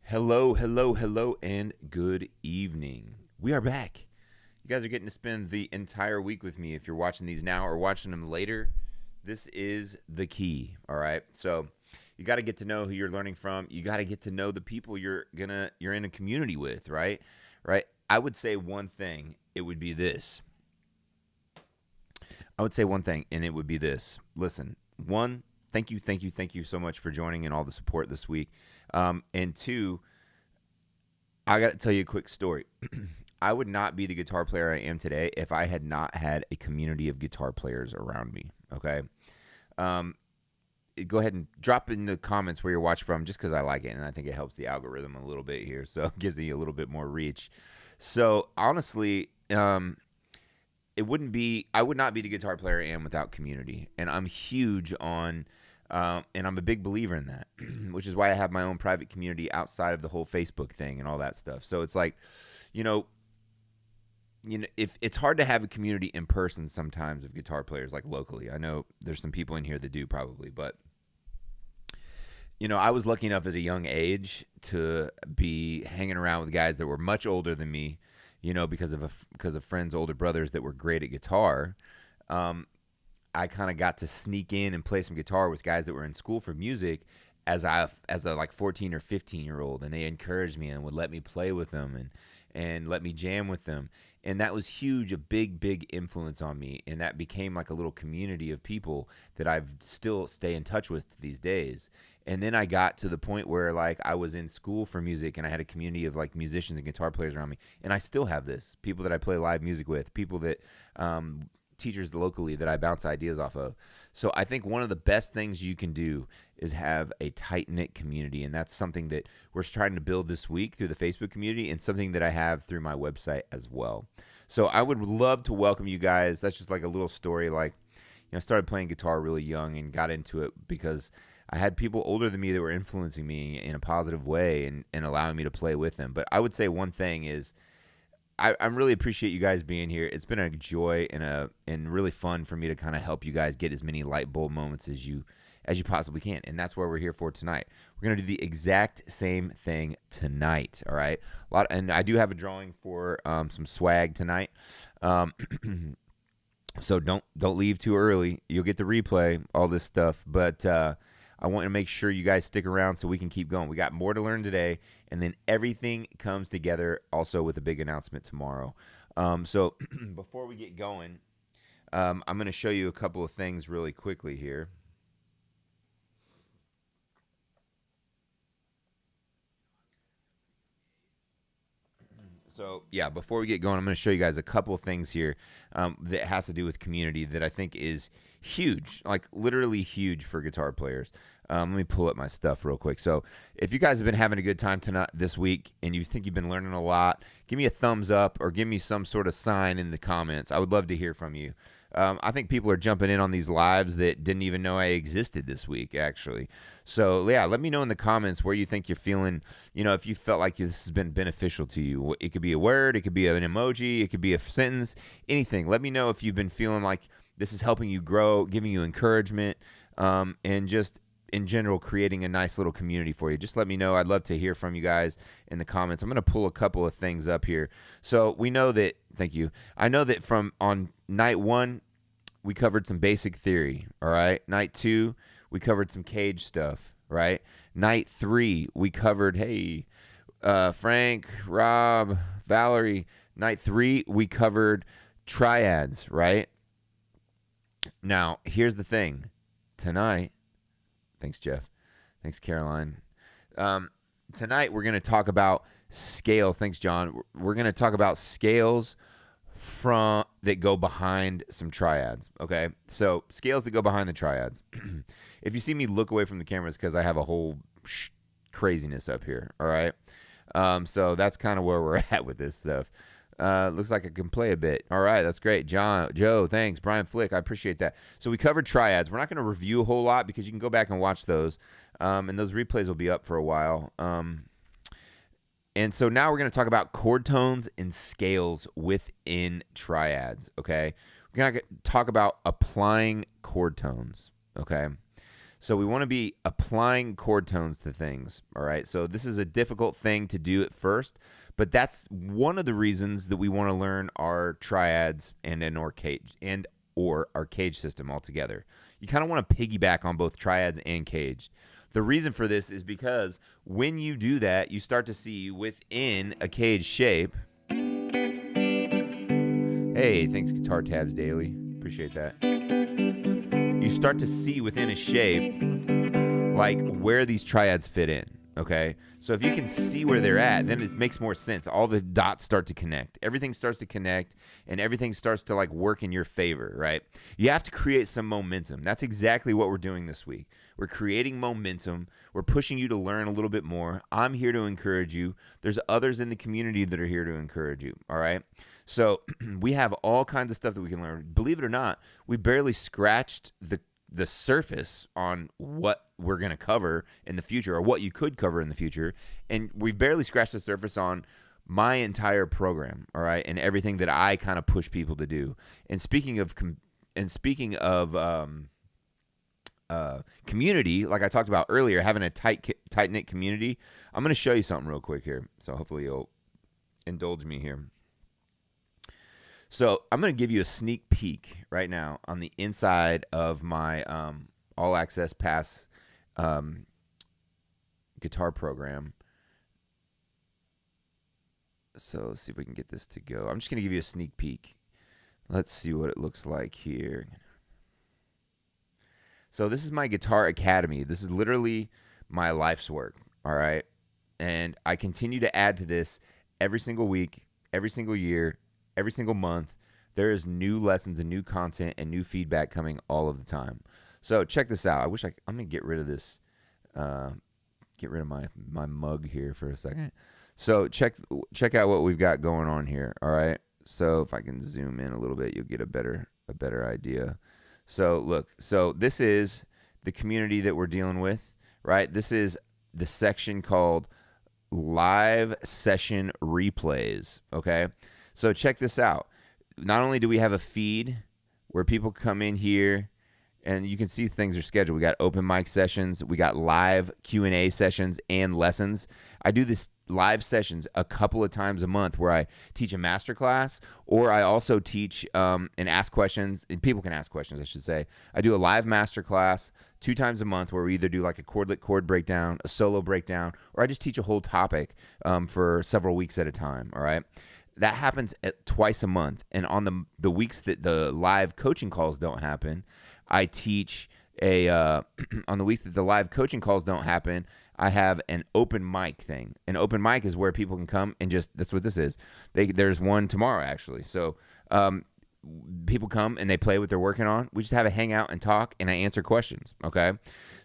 Hello, hello, hello, and good evening. We are back. You guys are getting to spend the entire week with me. If you're watching these now or watching them later, this is the key, all right? So you got to get to know who you're learning from. You got to get to know the people you're in a community with, right? Right? I would say one thing, it would be this. I would say one thing, and it would be this. Listen, one, thank you so much for joining and all the support this week. And two, I got to tell you a quick story. I would not be the guitar player I am today if I had not had a community of guitar players around me, okay? Go ahead and drop in the comments where you're watching from just because I like it, and I think it helps the algorithm a little bit here, so it gives me a little bit more reach. So, honestly, I would not be the guitar player I am without community, and I'm huge on... and I'm a big believer in that, which is why I have my own private community outside of the whole Facebook thing and all that stuff. So it's like, if it's hard to have a community in person sometimes of guitar players, like locally. I know there's some people in here that do probably, but I was lucky enough at a young age to be hanging around with guys that were much older than me, because of friends' older brothers that were great at guitar. I kind of got to sneak in and play some guitar with guys that were in school for music as a like 14 or 15-year-old, and they encouraged me and would let me play with them and let me jam with them. And that was huge, a big influence on me, and that became like a little community of people that I've still stay in touch with to these days. And then I got to the point where like I was in school for music and I had a community of like musicians and guitar players around me, and I still have this. People that I play live music with, people that teachers locally that I bounce ideas off of. So I think one of the best things you can do is have a tight-knit community, and that's something that we're trying to build this week through the Facebook community and something that I have through my website as well. So I would love to welcome you guys. That's just like a little story. Like, I started playing guitar really young and got into it because I had people older than me that were influencing me in a positive way and allowing me to play with them. But I would say one thing is I really appreciate you guys being here. It's been a joy and really fun for me to kind of help you guys get as many light bulb moments as you possibly can, and that's what we're here for tonight. We're gonna do the exact same thing tonight. All right, and I do have a drawing for some swag tonight. So don't leave too early. You'll get the replay, all this stuff, but I want to make sure you guys stick around so we can keep going. We got more to learn today, and then everything comes together also with a big announcement tomorrow. So before we get going, I'm going to show you a couple of things really quickly here. So, yeah, before we get going, I'm going to show you guys a couple of things here that has to do with community that I think is huge, like literally huge for guitar players. Let me pull up my stuff real quick. So if you guys have been having a good time tonight this week and you think you've been learning a lot, give me a thumbs up or give me some sort of sign in the comments. I would love to hear from you. I think people are jumping in on these lives that didn't even know I existed this week, actually. So, yeah, let me know in the comments where you think you're feeling, if you felt like this has been beneficial to you. It could be a word, it could be an emoji, it could be a sentence, anything. Let me know if you've been feeling like this is helping you grow, giving you encouragement, and just in general creating a nice little community for you. Just let me know. I'd love to hear from you guys in the comments. I'm going to pull a couple of things up here. So we know that, thank you. I know that on night 1, we covered some basic theory, all right? Night 2, we covered some cage stuff, right? Night 3, we covered, Frank, Rob, Valerie. Night 3, we covered triads, right? Now, here's the thing. Tonight, thanks, Jeff. Thanks, Caroline. Tonight, we're going to talk about scales. Thanks, John. We're going to talk about scales that go behind some triads, okay? So, scales that go behind the triads. If you see me look away from the camera, it's because I have a whole craziness up here, all right? So, that's kind of where we're at with this stuff. Looks like I can play a bit. All right, that's great. Joe, thanks. Brian Flick, I appreciate that. So we covered triads. We're not going to review a whole lot because you can go back and watch those, and those replays will be up for a while. And so now we're going to talk about chord tones and scales within triads, okay? We're going to talk about applying chord tones, okay? So we want to be applying chord tones to things, all right? So this is a difficult thing to do at first, but that's one of the reasons that we want to learn our triads and or our cage system altogether. You kind of want to piggyback on both triads and caged. The reason for this is because when you do that, you start to see within a cage shape. Hey, thanks Guitar Tabs Daily. Appreciate that. You start to see within a shape like where these triads fit in, okay? So if you can see where they're at, then it makes more sense. All the dots start to connect. Everything starts to connect, and everything starts to like work in your favor, right? You have to create some momentum. That's exactly what we're doing this week. We're creating momentum. We're pushing you to learn a little bit more. I'm here to encourage you. There's others in the community that are here to encourage you, all right? So we have all kinds of stuff that we can learn. Believe it or not, we barely scratched the surface on what we're going to cover in the future, or what you could cover in the future. And we barely scratched the surface on my entire program, all right, and everything that I kind of push people to do. And speaking of community, like I talked about earlier, having a tight-knit community, I'm going to show you something real quick here. So hopefully you'll indulge me here. So I'm going to give you a sneak peek right now on the inside of my All Access Pass guitar program. So let's see if we can get this to go. I'm just going to give you a sneak peek. Let's see what it looks like here. So this is my Guitar Academy. This is literally my life's work, all right? And I continue to add to this every single week, every single year, every single month. There is new lessons and new content and new feedback coming all of the time. So check this out. I'm going to get rid of this, get rid of my mug here for a second. So check out what we've got going on here, all right? So if I can zoom in a little bit, you'll get a better idea. So look, so this is the community that we're dealing with, right? This is the section called Live Session Replays, okay? So check this out. Not only do we have a feed where people come in here and you can see things are scheduled. We got open mic sessions. We got live Q&A sessions and lessons. I do this live sessions a couple of times a month where I teach a master class, or I also teach and ask questions. And people can ask questions, I should say. I do a live master class 2 times a month where we either do like a chordlet chord breakdown, a solo breakdown, or I just teach a whole topic for several weeks at a time, all right? That happens twice a month. And on the weeks that the live coaching calls don't happen, I teach on the weeks that the live coaching calls don't happen, I have an open mic thing. An open mic is where people can come and that's what this is. There's one tomorrow, actually. So people come and they play what they're working on. We just have a hangout and talk, and I answer questions, okay?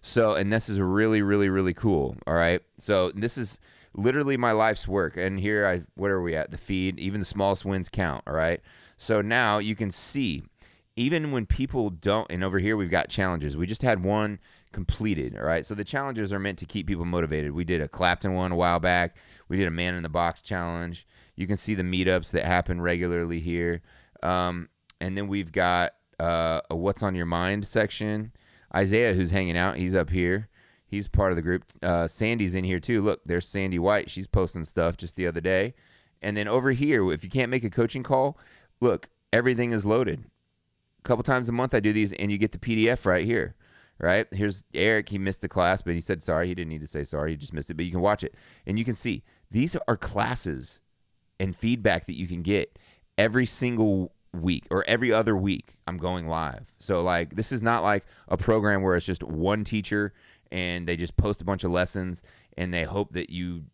So, and this is really, really, really cool, all right? So this is literally my life's work. And here, what are we at? The feed, even the smallest wins count, all right? So now you can see, even when people don't, and over here we've got challenges. We just had one completed, all right? So the challenges are meant to keep people motivated. We did a Clapton one a while back. We did a Man in the Box challenge. You can see the meetups that happen regularly here. And then we've got a What's on Your Mind section. Isaiah, who's hanging out, he's up here. He's part of the group. Sandy's in here too. Look, there's Sandy White. She's posting stuff just the other day. And then over here, if you can't make a coaching call, look, everything is loaded. A couple times a month I do these, and you get the PDF right here, right? Here's Eric. He missed the class, but he said sorry. He didn't need to say sorry. He just missed it, but you can watch it. And you can see these are classes and feedback that you can get every single week or every other week. I'm going live. So like, this is not like a program where it's just one teacher and they just post a bunch of lessons and they hope that you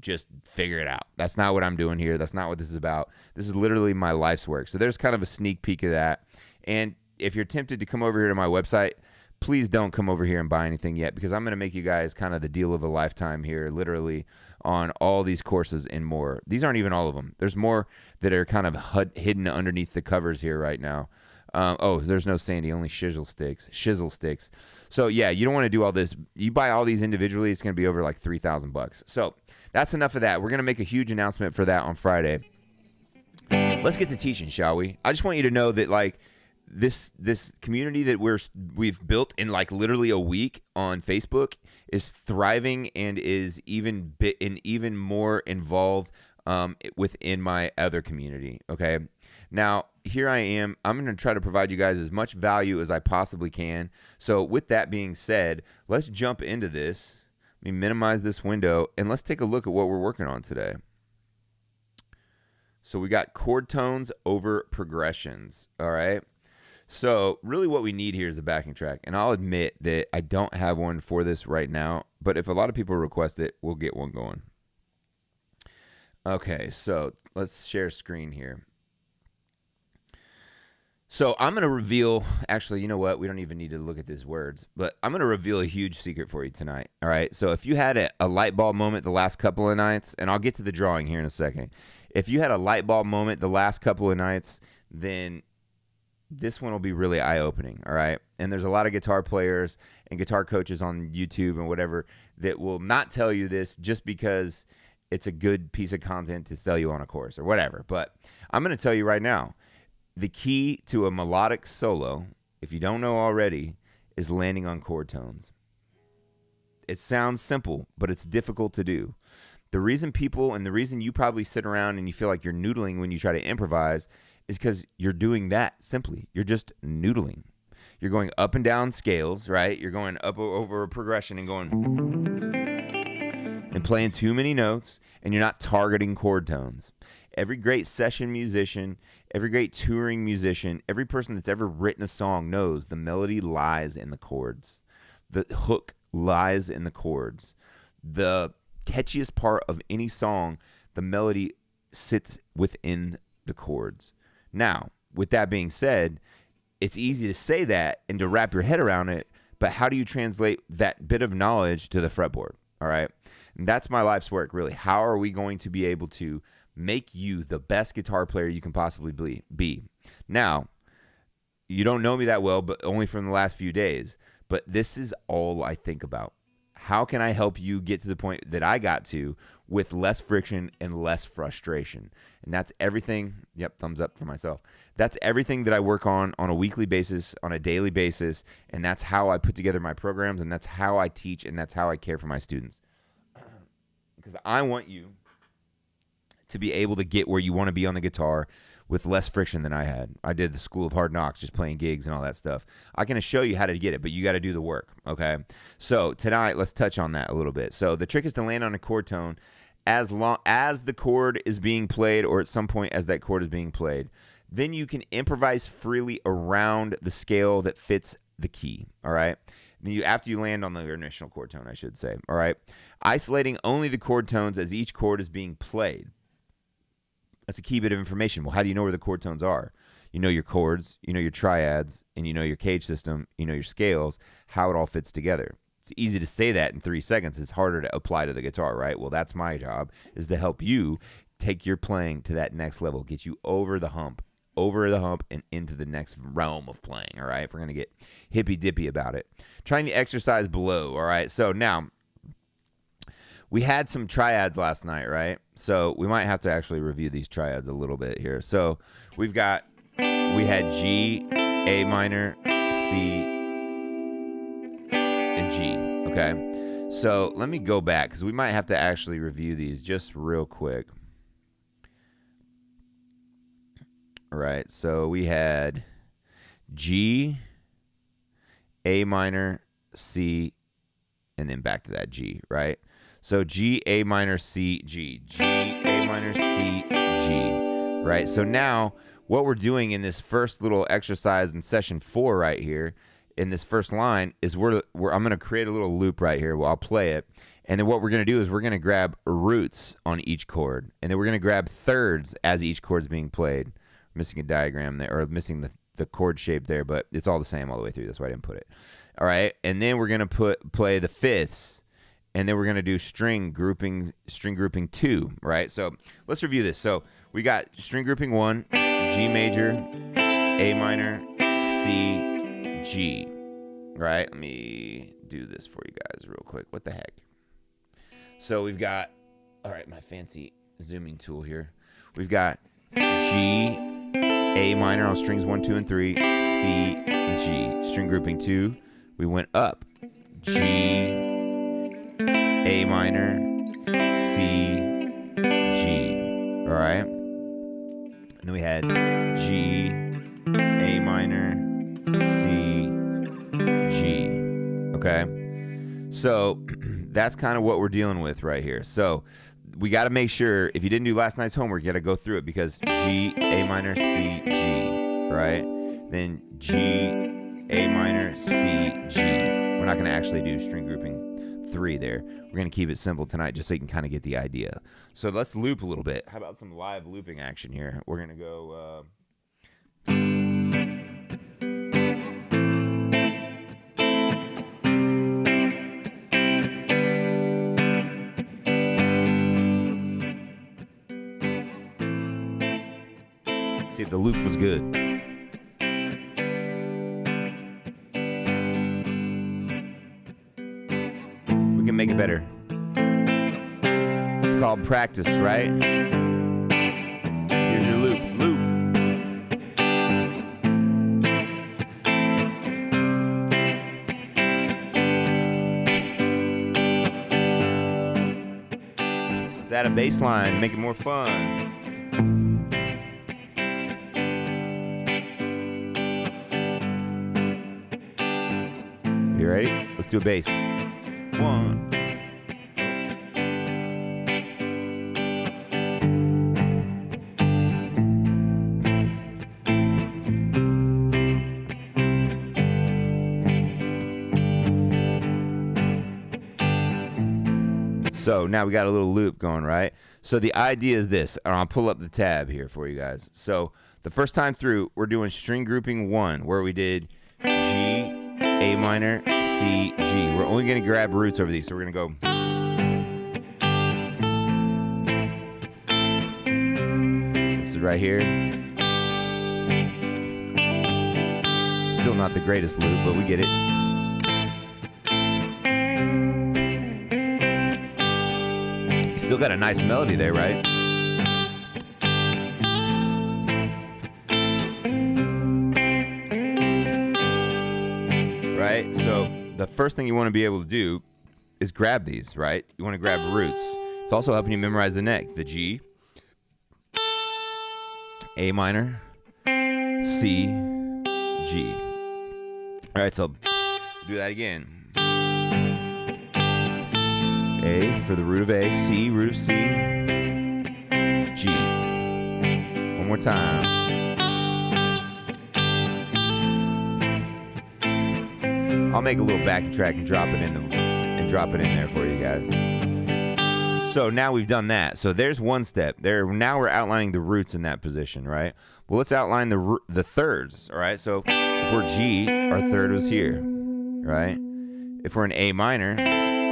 just figure it out. That's not what I'm doing here. That's not what this is about. This is literally my life's work. So there's kind of a sneak peek of that. And if you're tempted to come over here to my website, please don't come over here and buy anything yet, because I'm going to make you guys kind of the deal of a lifetime here, literally, on all these courses and more. These aren't even all of them. There's more that are kind of hidden underneath the covers here right now. There's no Sandy, only shizzle sticks. So yeah, you don't want to do all this. You buy all these individually, it's going to be over like $3,000. So that's enough of that. We're going to make a huge announcement for that on Friday. Let's get to teaching, shall we? I just want you to know that, like, this community that we've built in like literally a week on Facebook is thriving and is even more involved within my other community. Okay. Now, here I am. I'm going to try to provide you guys as much value as I possibly can. So with that being said, let's jump into this. Let me minimize this window and let's take a look at what we're working on today. So we got chord tones over progressions. All right. So really what we need here is a backing track. And I'll admit that I don't have one for this right now, but if a lot of people request it, we'll get one going. Okay, so let's share screen here. So I'm going to reveal, actually, you know what? We don't even need to look at these words, but I'm going to reveal a huge secret for you tonight. All right. So if you had a light bulb moment the last couple of nights, and I'll get to the drawing here in a second. If you had a light bulb moment the last couple of nights, then this one will be really eye-opening, all right? And there's a lot of guitar players and guitar coaches on YouTube and whatever that will not tell you this just because it's a good piece of content to sell you on a course or whatever. But I'm going to tell you right now, the key to a melodic solo, if you don't know already, is landing on chord tones. It sounds simple, but it's difficult to do. The reason people, and the reason you probably sit around and you feel like you're noodling when you try to improvise is because you're doing that simply. You're just noodling. You're going up and down scales, right? You're going up over a progression and going and playing too many notes, and you're not targeting chord tones. Every great session musician, every great touring musician, every person that's ever written a song knows the melody lies in the chords. The hook lies in the chords. The catchiest part of any song, the melody sits within the chords. Now, with that being said, it's easy to say that and to wrap your head around it, but how do you translate that bit of knowledge to the fretboard? All right. And that's my life's work, really. How are we going to be able to make you the best guitar player you can possibly be? Now, you don't know me that well, but only from the last few days, but this is all I think about. How can I help you get to the point that I got to with less friction and less frustration? And that's everything. Yep, thumbs up for myself. That's everything that I work on a weekly basis, on a daily basis, and that's how I put together my programs, and that's how I teach, and that's how I care for my students. Because I want you to be able to get where you want to be on the guitar with less friction than I had. I did the School of Hard Knocks, just playing gigs and all that stuff. I can show you how to get it, but you got to do the work, okay? So tonight, let's touch on that a little bit. So the trick is to land on a chord tone as long as the chord is being played, or at some point as that chord is being played. Then you can improvise freely around the scale that fits the key, all right? Then after you land on the initial chord tone, I should say, all right? Isolating only the chord tones as each chord is being played. That's a key bit of information. Well, how do you know where the chord tones are? You know your chords, you know your triads, and you know your cage system, you know your scales, how it all fits together. It's easy to say that in 3 seconds. It's harder to apply to the guitar, right? Well, that's my job, is to help you take your playing to that next level, get you over the hump and into the next realm of playing, all right? If we're going to get hippy-dippy about it. Trying the exercise below, all right? So now, we had some triads last night, right? So we might have to actually review these triads a little bit here. So we had G, A minor, C, and G, okay? So let me go back because we might have to actually review these just real quick. All right, so we had G, A minor, C, and then back to that G, right? So G, A minor, C, G. G, A minor, C, G. Right? So now what we're doing in this first little exercise in session 4 right here, in this first line, is I'm going to create a little loop right here. Well, I'll play it. And then what we're going to do is we're going to grab roots on each chord. And then we're going to grab thirds as each chord's being played. Missing a diagram there, or missing the chord shape there, but it's all the same all the way through. That's why I didn't put it. All right. And then we're going to play the fifths. And then we're going to do string grouping 2, right? So let's review this. So we got string grouping 1, G major, A minor, C, G, right? Let me do this for you guys real quick. What the heck? So we've got, all right, my fancy zooming tool here. We've got G, A minor on strings 1, 2, and 3, C, G. String grouping 2, we went up. G, A minor, C, G. All right? And then we had G, A minor, C, G. Okay? So that's kind of what we're dealing with right here. So we got to make sure, if you didn't do last night's homework, you got to go through it, because G, A minor, C, G, right? Then G, A minor, C, G. We're not going to actually do string grouping 3 there. We're going to keep it simple tonight just so you can kind of get the idea. So let's loop a little bit. How about some live looping action here? We're going to go... see if the loop was good. We can make it better. It's called practice, right? Here's your loop. Loop. Let's add a bass line, make it more fun. You ready? Let's do a bass. 1. So now we got a little loop going, right? So the idea is this, and I'll pull up the tab here for you guys. So the first time through, we're doing string grouping 1, where we did G, A minor, C, G. We're only going to grab roots over these, so we're going to go. This is right here. Still not the greatest loop, but we get it. Still got a nice melody there, right? Right? So the first thing you want to be able to do is grab these, right? You want to grab roots. It's also helping you memorize the neck. The G, A minor, C, G. All right, so do that again. A for the root of A, C, root of C, G. One more time. I'll make a little backing track and drop it in there for you guys. So now we've done that. So there's one step. Now we're outlining the roots in that position, right? Well, let's outline the thirds, all right? So if we're G, our third was here, right? If we're in A minor,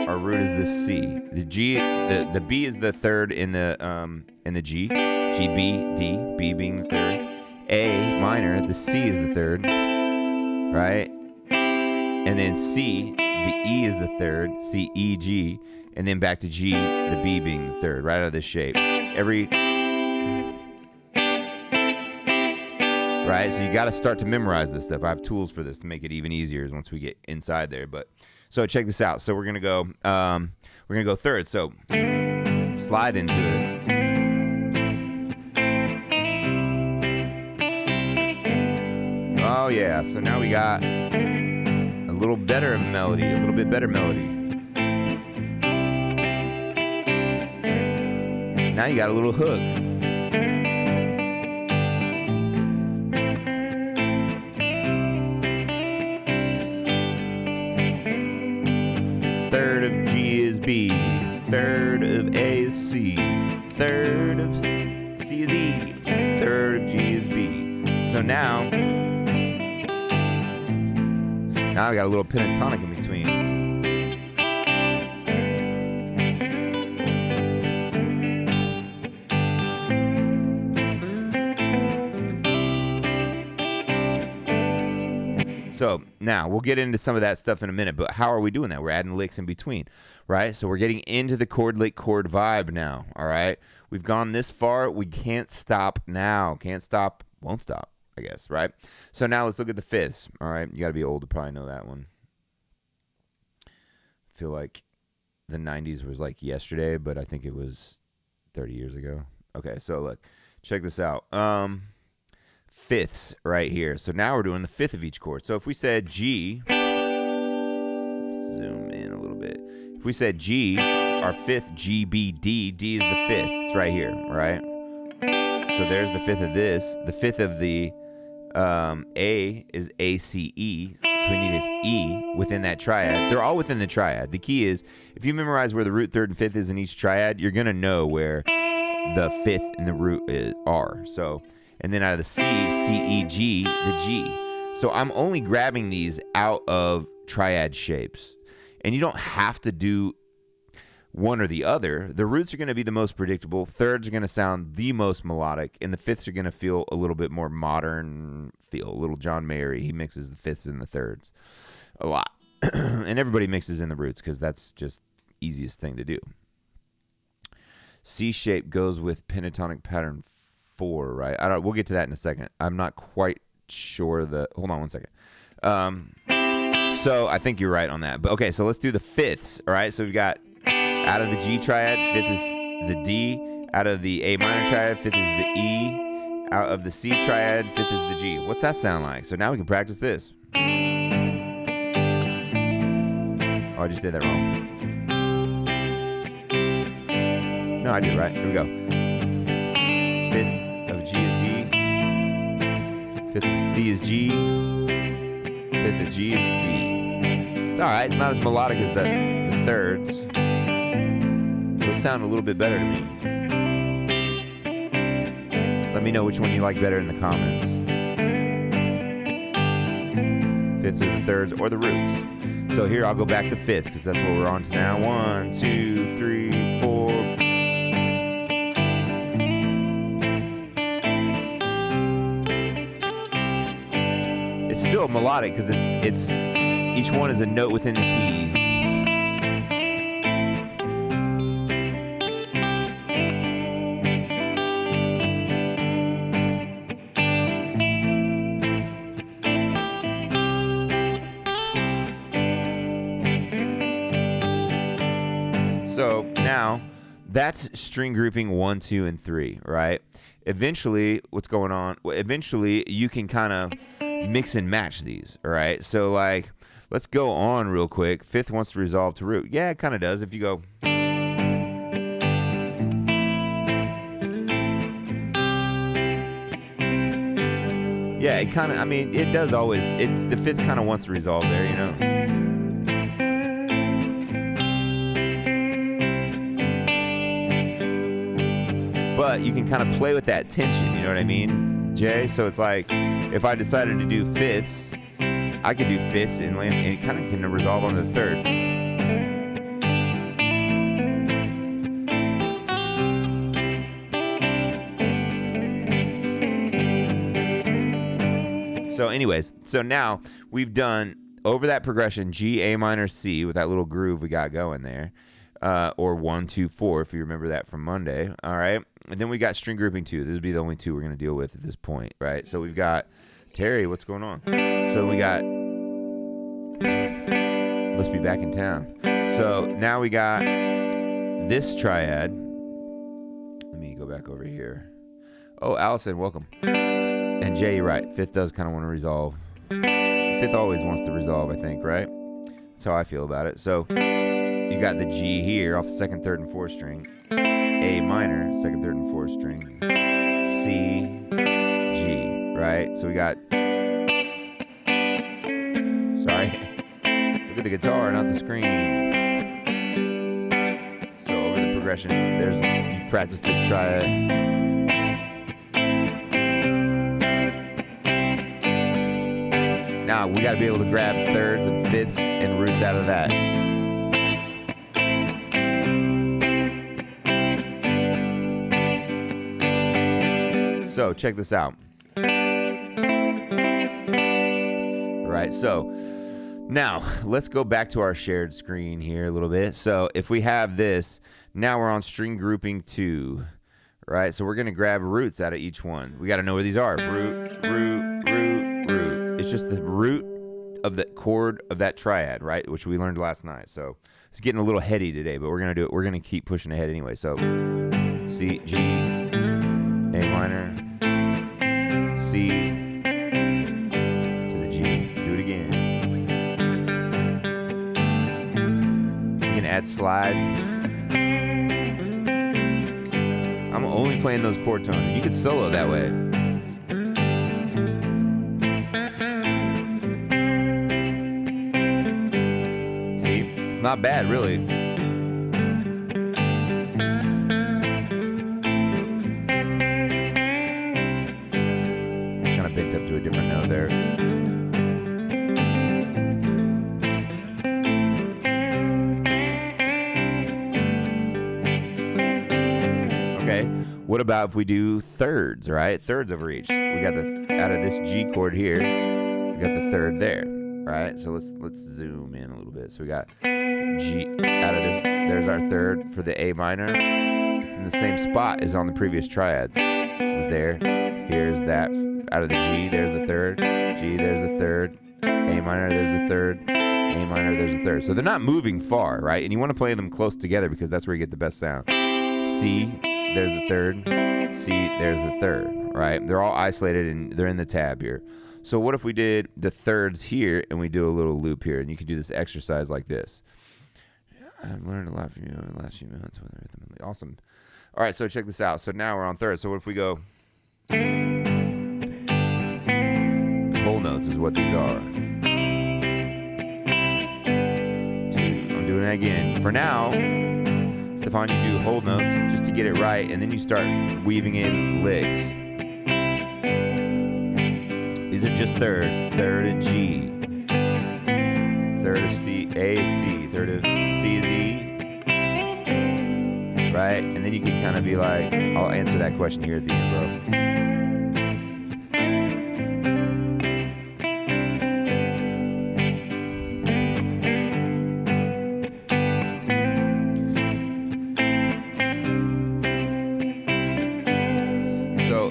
our root is the C. The G, the B is the third in the G. G, B, D, B being the third. A minor, the C is the third, right? And then C, the E is the third. C, E, G, and then back to G, the B being the third, right out of this shape. Right, so you got to start to memorize this stuff. I have tools for this to make it even easier once we get inside there. But so check this out. So we're gonna go third. So slide into it. Oh yeah. So now we got a little better of a melody, a little bit better melody. Now you got a little hook. Third of G is B, third of A is C, third of C is E, third of G is B. So now I got a little pentatonic in between. So now we'll get into some of that stuff in a minute, but how are we doing that? We're adding licks in between, right? So we're getting into the chord lick chord vibe now, all right? We've gone this far. We can't stop now. Can't stop, won't stop. I guess, right? So now let's look at the fifths. All right, you got to be old to probably know that one. I feel like the 90s was like yesterday, but I think it was 30 years ago. Okay, so look, check this out. Fifths right here. So now we're doing the fifth of each chord. So if we said G, zoom in a little bit. If we said G, our fifth, G, B, D, D is the fifth. It's right here, right? So there's the fifth of this. The fifth of the A is A, C, E. So we need is E within that triad. They're all within the triad. The key is, if you memorize where the root, third, and fifth is in each triad, you're going to know where the fifth and the root are. So, and then out of the C, C, E, G, the G. So I'm only grabbing these out of triad shapes. And you don't have to do one or the other. The roots are going to be the most predictable. Thirds are going to sound the most melodic. And the fifths are going to feel a little bit more modern feel. A little John Mayer. He mixes the fifths and the thirds a lot. And everybody mixes in the roots because that's just easiest thing to do. C shape goes with pentatonic pattern 4, right? We'll get to that in a second. I'm not quite sure hold on one second. So I think you're right on that. But okay, so let's do the fifths. All right, so we've got out of the G triad, fifth is the D. Out of the A minor triad, fifth is the E. Out of the C triad, fifth is the G. What's that sound like? So now we can practice this. Oh, I just did that wrong. No, I did right. Here we go. Fifth of G is D. Fifth of C is G. Fifth of G is D. It's all right. It's not as melodic as the thirds. Those sound a little bit better to me. Let me know which one you like better in the comments. Fifths or the thirds or the roots. So here I'll go back to fifths because that's what we're on to now. 1, 2, 3, 4. It's still melodic because it's each one is a note within the key. So now that's string grouping 1, 2, and 3, right? Eventually, what's going on? Eventually, you can kind of mix and match these, all right? So, like, let's go on real quick. Fifth wants to resolve to root. Yeah, it kind of does. If you go, yeah, it kind of, I mean, it does always, the fifth kind of wants to resolve there, you know? But you can kind of play with that tension, you know what I mean, Jay? So it's like, if I decided to do fifths, I could do fifths and land, and it kind of can resolve on the third. So anyways, so now we've done over that progression, G, A minor, C, with that little groove we got going there. Or 1, 2, 4, if you remember that from Monday. All right. And then we got string grouping 2. This would be the only two we're going to deal with at this point, right? So we've got Terry, what's going on? So we got, must be back in town. So now we got this triad. Let me go back over here. Oh, Allison, welcome. And Jay, you're right. Fifth does kind of want to resolve. Fifth always wants to resolve, I think, right? That's how I feel about it. So you got the G here off the second, third, and fourth string. A minor, second, third, and fourth string. C, G, right? So we got, sorry, look at the guitar, not the screen. So over the progression, there's, you practice the triad. Now we got to be able to grab thirds and fifths and roots out of that. So check this out. Right, so now let's go back to our shared screen here a little bit. So if we have this, now we're on string grouping 2, right? So we're going to grab roots out of each one. We got to know where these are. Root, root, root, root. It's just the root of the chord of that triad, right? Which we learned last night. So it's getting a little heady today, but we're going to do it. We're going to keep pushing ahead anyway. So C, G, A minor, C to the G. Do it again. You can add slides. I'm only playing those chord tones. You could solo that way. See? It's not bad, really. Kind of bent up to a different note there. Okay, what about if we do thirds, right? Thirds over each. We got the, out of this G chord here, we got the third there, right? So let's zoom in a little bit. So we got G out of this, there's our third for the A minor. It's in the same spot as on the previous triads. It was there, here's that, out of the G, there's the third, G, there's the third, A minor, there's the third, A minor, there's the third. So they're not moving far, right? And you want to play them close together because that's where you get the best sound. C, there's the third, C, there's the third, right? They're all isolated and they're in the tab here. So what if we did the thirds here and we do a little loop here, and you can do this exercise like this. I've learned a lot from you in the last few minutes. Awesome. All right, so check this out. So now we're on third. So what if we go, whole notes is what these are. Two, I'm doing it again. For now, Stefan, you do whole notes just to get it right, and then you start weaving in licks. These are just thirds. Third of G, third of C, A is C, third of C is E, right? And then you can kind of be like, I'll answer that question here at the end, bro.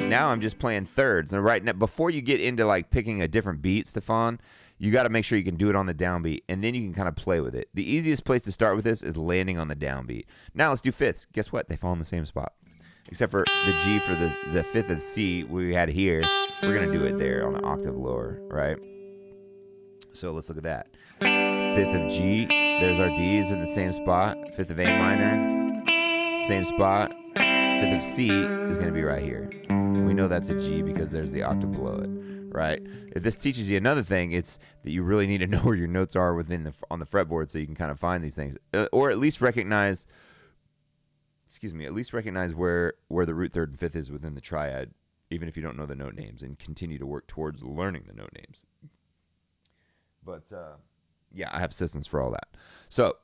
Now I'm just playing thirds. And right now, before you get into like picking a different beat, Stefan, you got to make sure you can do it on the downbeat, and then you can kind of play with it. The easiest place to start with this is landing on the downbeat. Now let's do fifths. Guess what? They fall in the same spot. Except for the G for the fifth of C we had here. We're going to do it there on an octave lower, right? So let's look at that. Fifth of G, there's our D's in the same spot. Fifth of A minor, same spot. Fifth of C is going to be right here. We know that's a G because there's the octave below it, right? If this teaches you another thing, it's that you really need to know where your notes are within on the fretboard so you can kind of find these things, or at least recognize. At least recognize where the root, third, and fifth is within the triad, even if you don't know the note names, and continue to work towards learning the note names. But yeah, I have systems for all that. So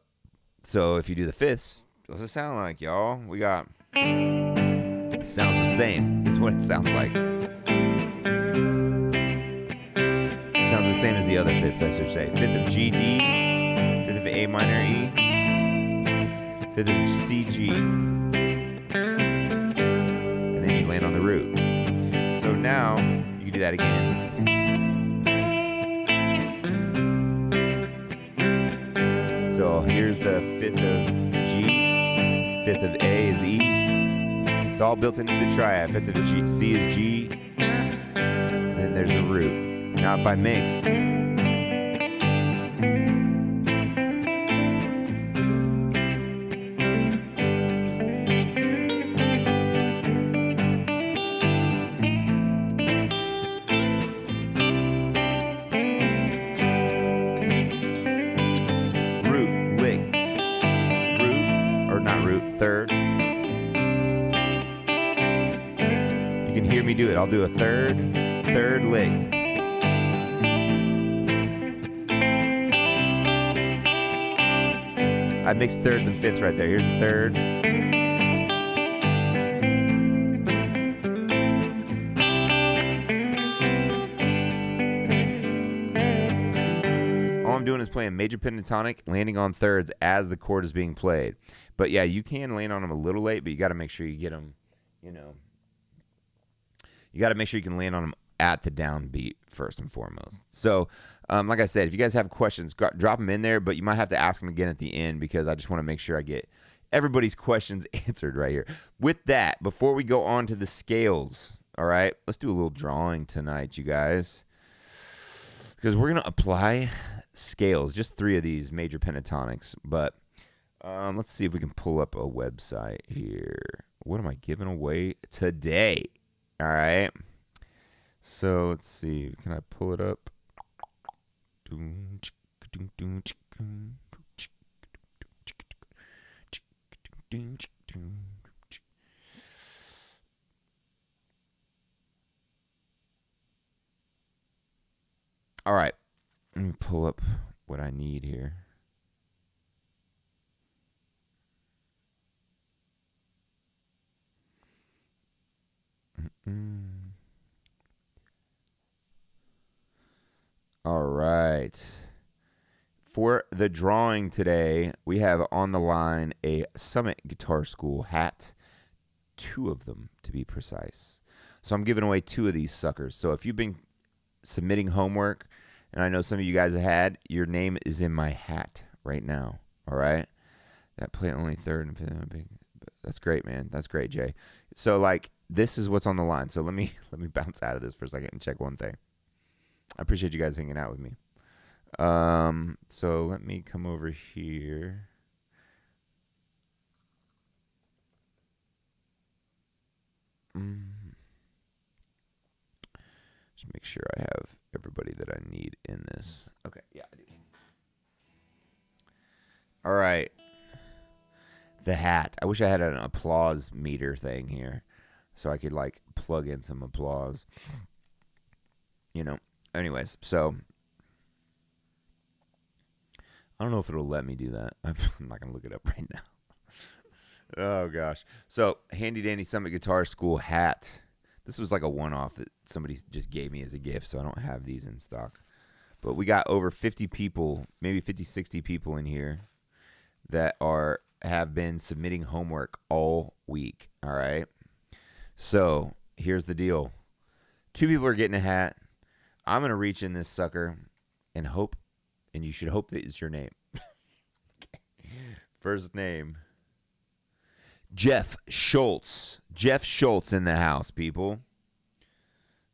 if you do the fifths, what's it sound like, y'all? We got. It sounds the same, is what it sounds like. It sounds the same as the other fifths, I should say. Fifth of G, D, fifth of A minor, E, fifth of C, G. And then you land on the root. So now, you can do that again. So here's the fifth of G, fifth of A is E. It's all built into the triad. Fifth of G, C is G, and then there's a root. Now if I mix, root, lick, root, or not root, third. You can hear me do it. I'll do a third lick. I mixed thirds and fifths right there. Here's the third. All I'm doing is playing major pentatonic, landing on thirds as the chord is being played. But yeah, you can land on them a little late, but you got to make sure you get them you know, you got to make sure you can land on them at the downbeat first and foremost. So, like I said, if you guys have questions, drop them in there, but you might have to ask them again at the end because I just want to make sure I get everybody's questions answered right here. With that, before we go on to the scales, all right, let's do a little drawing tonight, you guys, because we're going to apply scales, just 3 of these major pentatonics, but let's see if we can pull up a website here. What am I giving away today? All right. So let's see. Can I pull it up? All right. Let me pull up what I need here. All right. For the drawing today, we have on the line a Summit Guitar School hat, 2 of them to be precise. So I'm giving away 2 of these suckers. So if you've been submitting homework, and I know some of you guys have had, your name is in my hat right now. All right. That play only 3rd and 5th. That's great, man. That's great, Jay. So like this is what's on the line. So let me bounce out of this for a second and check one thing. I appreciate you guys hanging out with me. So let me come over here. Just make sure I have everybody that I need in this. Okay, yeah, I do. All right. The hat. I wish I had an applause meter thing here so I could like plug in some applause. You know. Anyways, so I don't know if it'll let me do that. I'm not going to look it up right now. Oh, gosh. So, handy dandy Summit Guitar School hat. This was like a one-off that somebody just gave me as a gift, so I don't have these in stock. But we got over 50 people, maybe 50, 60 people in here that have been submitting homework all week, all right? So, here's the deal. 2 people are getting a hat. I'm going to reach in this sucker and hope, and you should hope that it's your name. First name, Jeff Schultz. Jeff Schultz in the house, people.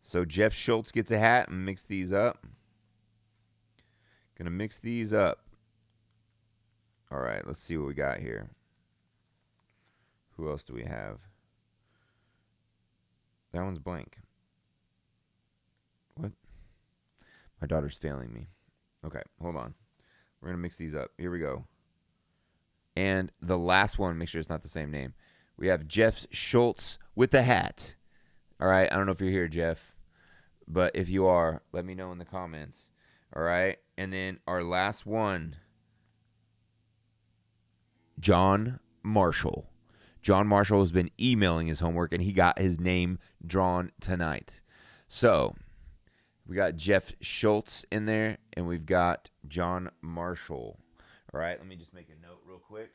So Jeff Schultz gets a hat and mix these up. Gonna mix these up. All right, let's see what we got here. Who else do we have? That one's blank. What? My daughter's failing me. Okay, hold on. We're going to mix these up. Here we go. And the last one, make sure it's not the same name. We have Jeff Schultz with the hat. All right, I don't know if you're here, Jeff. But if you are, let me know in the comments. All right, and then our last one, John Marshall. John Marshall has been emailing his homework, and he got his name drawn tonight. So we got Jeff Schultz in there, and we've got John Marshall. All right, let me just make a note real quick.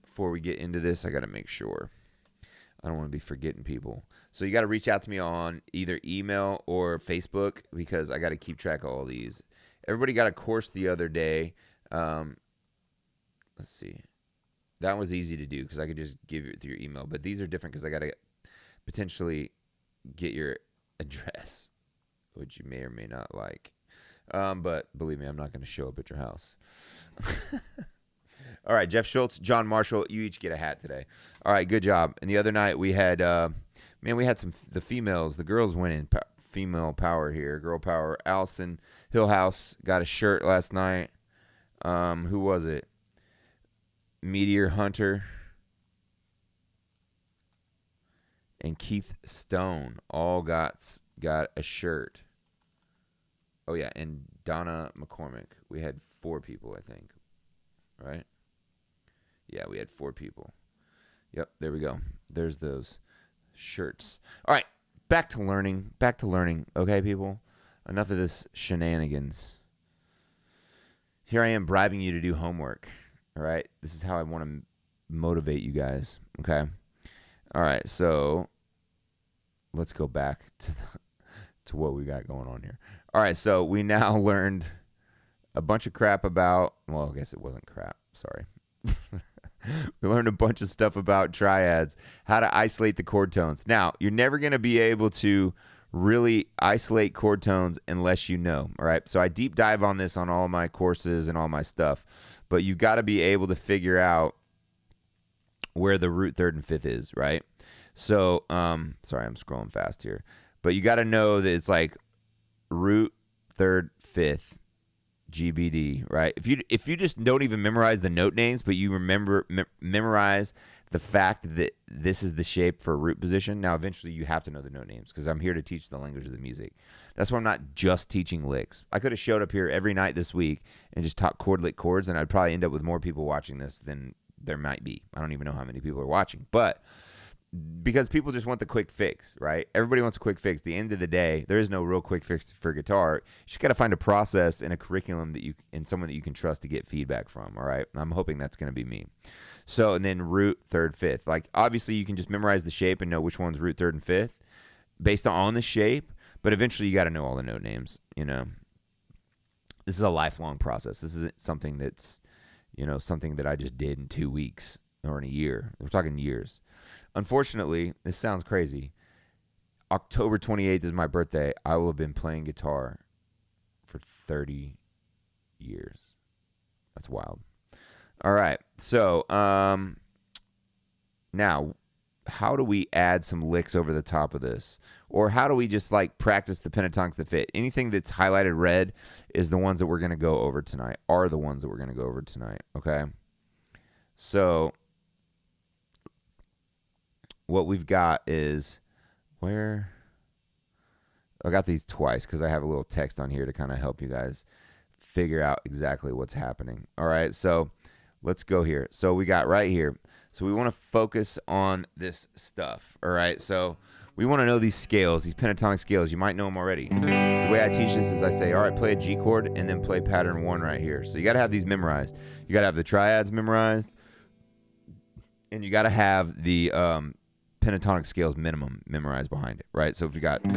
Before we get into this, I got to make sure. I don't want to be forgetting people. So you got to reach out to me on either email or Facebook because I got to keep track of all these. Everybody got a course the other day. Let's see. That was easy to do because I could just give it through your email. But these are different because I got to potentially get your address, which you may or may not like. But believe me, I'm not going to show up at your house. All right, Jeff Schultz, John Marshall, you each get a hat today. All right, good job. And the other night we had, we had the females, the girls winning, female power here, girl power. Allison Hillhouse got a shirt last night. Who was it? Meteor Hunter and Keith Stone all got a shirt. Oh, yeah, and Donna McCormick. We had 4 people, I think, right? Yeah, we had 4 people. Yep, there we go. There's those shirts. All right, back to learning. Okay, people? Enough of this shenanigans. Here I am bribing you to do homework, all right? This is how I want to motivate you guys, okay? All right, so let's go back to what we got going on here. All right, so we now learned a bunch of crap about, well, I guess it wasn't crap. Sorry. We learned a bunch of stuff about triads, how to isolate the chord tones. Now, you're never going to be able to really isolate chord tones unless you know, all right? So I deep dive on this on all my courses and all my stuff, but you got to be able to figure out where the root, third, and fifth is, right? So, sorry, I'm scrolling fast here, but you got to know that it's like root, third, fifth, GBD, right? If you just don't even memorize the note names, but you memorize the fact that this is the shape for root position. Now, eventually, you have to know the note names because I'm here to teach the language of the music. That's why I'm not just teaching licks. I could have showed up here every night this week and just taught chord lick chords, and I'd probably end up with more people watching this than there might be. I don't even know how many people are watching, but because people just want the quick fix, right? Everybody wants a quick fix. At the end of the day, there is no real quick fix for guitar. You just got to find a process and a curriculum and someone that you can trust to get feedback from, all right? I'm hoping that's going to be me. So, and then root, third, fifth. Like, obviously, you can just memorize the shape and know which one's root, third, and fifth based on the shape, but eventually you got to know all the note names, you know? This is a lifelong process. This isn't something that's, something that I just did in 2 weeks or in a year. We're talking years. Unfortunately, this sounds crazy. October 28th is my birthday. I will have been playing guitar for 30 years. That's wild. All right. So, now, how do we add some licks over the top of this? Or how do we just practice the pentatonics that fit? Anything that's highlighted red is the ones that we're going to go over tonight, okay? So, what we've got is where I got these twice because I have a little text on here to kind of help you guys figure out exactly what's happening. All right, so let's go here. So we got right here. So we want to focus on this stuff. All right, so we want to know these scales, these pentatonic scales. You might know them already. The way I teach this is I say, all right, play a G chord and then play pattern 1 right here. So you got to have these memorized. You got to have the triads memorized, and you got to have the pentatonic scales minimum memorized behind it, right? So if we got G,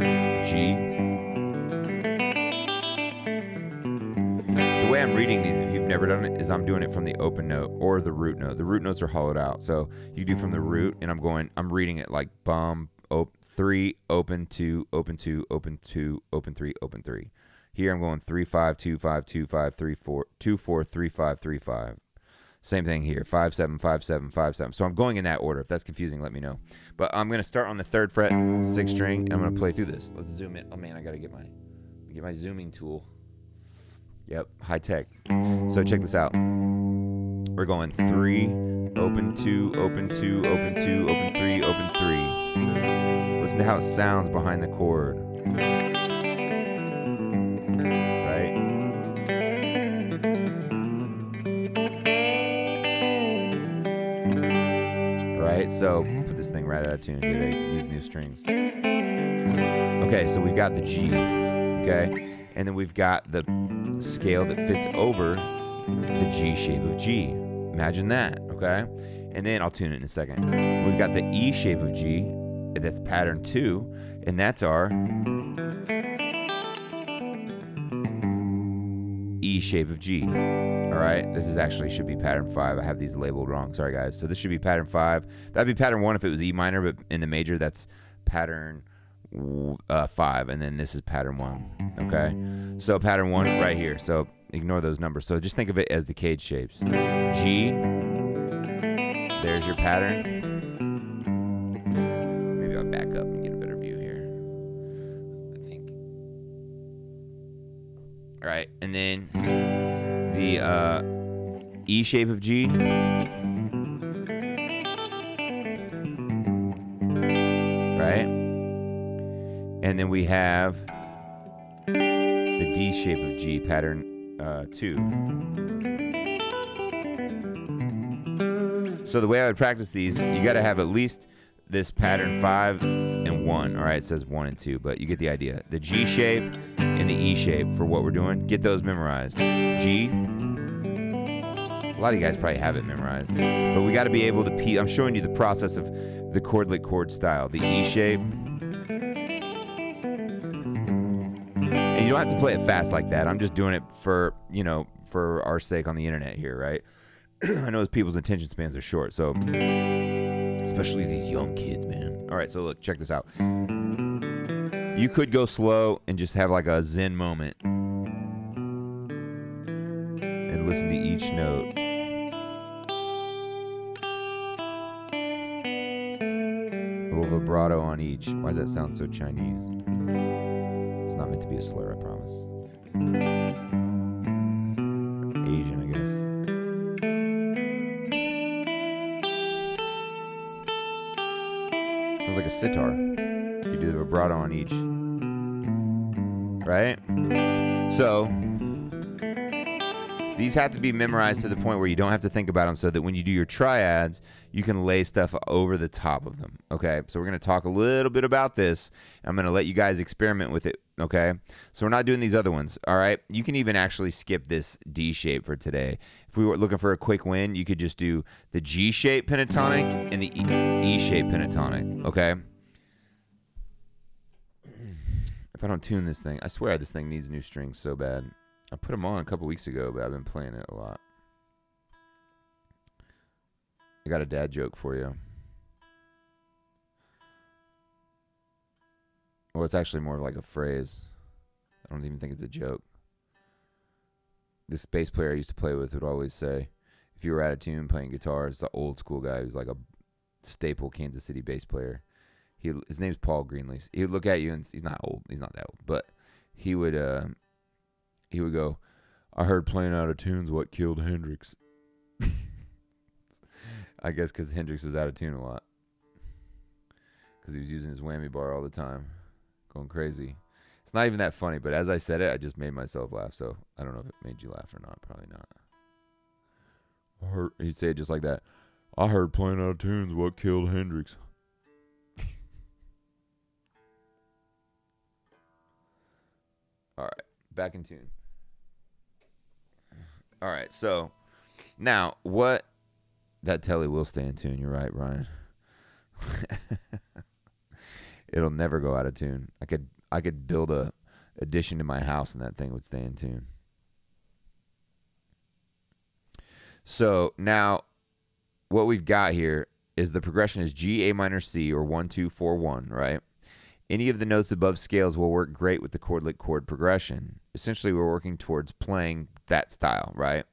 the way I'm reading these, if you've never done it, is I'm doing it from the open note or the root note. The root notes are hollowed out, so you do from the root, and I'm reading it like bum, 3, open 2, open 2, open 2, open 3, open 3. Here I'm going 3 5 2 5 2 5 3 4 2 4 3 5 3 5. Same thing here, 5 7 5 7 5 7. So I'm going in that order. If that's confusing, let me know. But I'm gonna start on the 3rd fret, 6th string, and I'm gonna play through this. Let's zoom in. Oh man, I gotta get my zooming tool. Yep, high tech. So check this out. We're going 3, open 2, open 2, open 2, open 3, open 3. Listen to how it sounds behind the chord. Right, so put this thing right out of tune, these new strings. Okay, so we've got the G, okay? And then we've got the scale that fits over the G shape of G. Imagine that, okay? And then I'll tune it in a second. We've got the E shape of G, that's pattern 2, and that's our E shape of G. All right, this is actually should be pattern 5. I have these labeled wrong. Sorry, guys. So this should be pattern 5. That'd be pattern 1 if it was E minor, but in the major, that's pattern 5, and then this is pattern 1. Okay, so pattern 1 right here. So ignore those numbers. So just think of it as the cage shapes. G. There's your pattern. Maybe I'll back up and get a better view here. I think. All right, and then the E shape of G, right? And then we have the D shape of G, pattern 2. So the way I would practice these, you got to have at least this pattern 5 and 1. All right, it says 1 and 2, but you get the idea. The G shape and the E shape for what we're doing, get those memorized. G, A lot of you guys probably have it memorized. But we got to be able to I'm showing you the process of the chordlet chord style. The E shape. And you don't have to play it fast like that. I'm just doing it for, for our sake on the internet here, right? I know people's attention spans are short, so especially these young kids, man. All right, so look, check this out. You could go slow and just have like a zen moment and listen to each note. A little vibrato on each. Why does that sound so Chinese? It's not meant to be a slur, I promise. Asian, I guess. Sounds like a sitar. You do the vibrato on each. Right? So, these have to be memorized to the point where you don't have to think about them, so that when you do your triads, you can lay stuff over the top of them. Okay? So we're going to talk a little bit about this. I'm going to let you guys experiment with it. Okay? So we're not doing these other ones. All right? You can even actually skip this D shape for today. If we were looking for a quick win, you could just do the G shape pentatonic and the E shape pentatonic. Okay? If I don't tune this thing, I swear this thing needs new strings so bad. I put them on a couple weeks ago, but I've been playing it a lot. I got a dad joke for you. Well, it's actually more like a phrase. I don't even think it's a joke. This bass player I used to play with would always say, if you were out of tune playing guitar, it's an old school guy who's like a staple Kansas City bass player. His name's Paul Greenlease. He would look at you, and he's not old. He's not that old, but he would go, I heard playing out of tune's what killed Hendrix. I guess because Hendrix was out of tune a lot. Because he was using his whammy bar all the time. Going crazy. It's not even that funny, but as I said it, I just made myself laugh. So I don't know if it made you laugh or not. Probably not. He'd say it just like that. I heard playing out of tune's what killed Hendrix. All right, back in tune. All right, so now that telly will stay in tune. You're right, Brian. It'll never go out of tune. I could build a addition to my house and that thing would stay in tune. So now what we've got here is the progression is G, A minor, C, or 1, 2, 4, 1, right? Any of the notes above scales will work great with the chordlet chord progression. Essentially, we're working towards playing that style, right?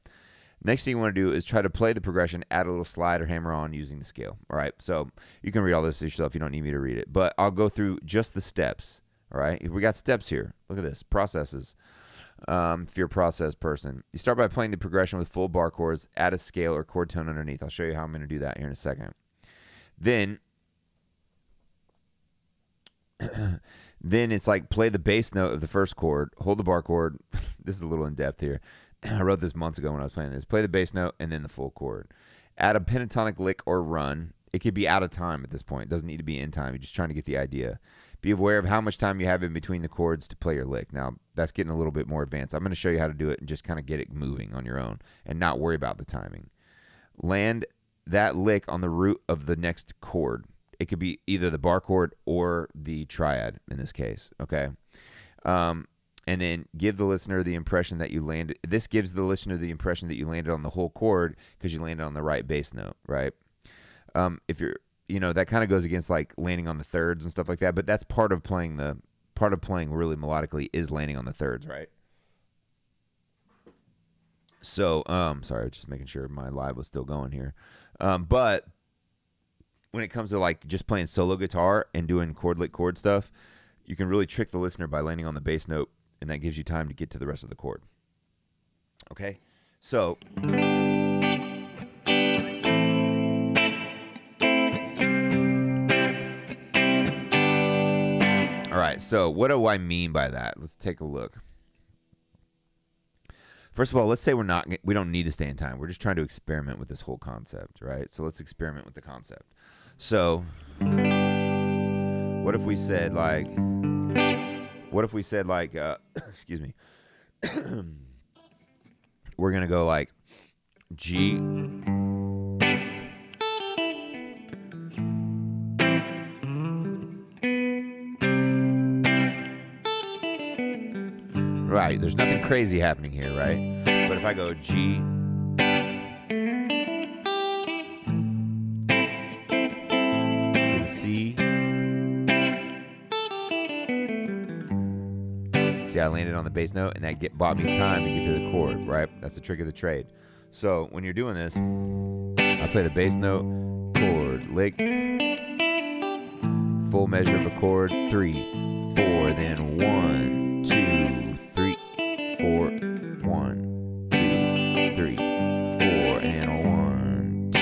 Next thing you want to do is try to play the progression, add a little slide or hammer on using the scale, all right? So you can read all this yourself. You don't need me to read it. But I'll go through just the steps, all right? We got steps here. Look at this. Processes. If you're a process person. You start by playing the progression with full bar chords, add a scale or chord tone underneath. I'll show you how I'm going to do that here in a second. Then it's like play the bass note of the first chord, hold the bar chord. This is a little in depth here. I wrote this months ago when I was playing this. Play the bass note and then the full chord. Add a pentatonic lick or run. It could be out of time at this point. It doesn't need to be in time. You're just trying to get the idea. Be aware of how much time you have in between the chords to play your lick. Now, that's getting a little bit more advanced. I'm going to show you how to do it and just kind of get it moving on your own and not worry about the timing. Land that lick on the root of the next chord. It could be either the bar chord or the triad in this case, okay? And then give the listener the impression that you landed. This gives the listener the impression that you landed on the whole chord because you landed on the right bass note, right? If you're, that kind of goes against like landing on the thirds and stuff like that, but that's part of playing really melodically is landing on the thirds, right? So, sorry, just making sure my live was still going here. But when it comes to like just playing solo guitar and doing chordlet chord stuff, you can really trick the listener by landing on the bass note, and that gives you time to get to the rest of the chord. Okay? So all right, so what do I mean by that? Let's take a look. First of all, let's say we don't need to stay in time. We're just trying to experiment with this whole concept, right? So let's experiment with the concept. So what if we said like, excuse me, we're going to go like G. Right, there's nothing crazy happening here, right? But if I go G, to the C, see, I landed on the bass note, and that bought me time to get to the chord, right? That's the trick of the trade. So when you're doing this, I play the bass note, chord, lick, full measure of a chord, 3, 4, then 1, 2, 3, 4, 1, 2, 3, 4, and 1, 2,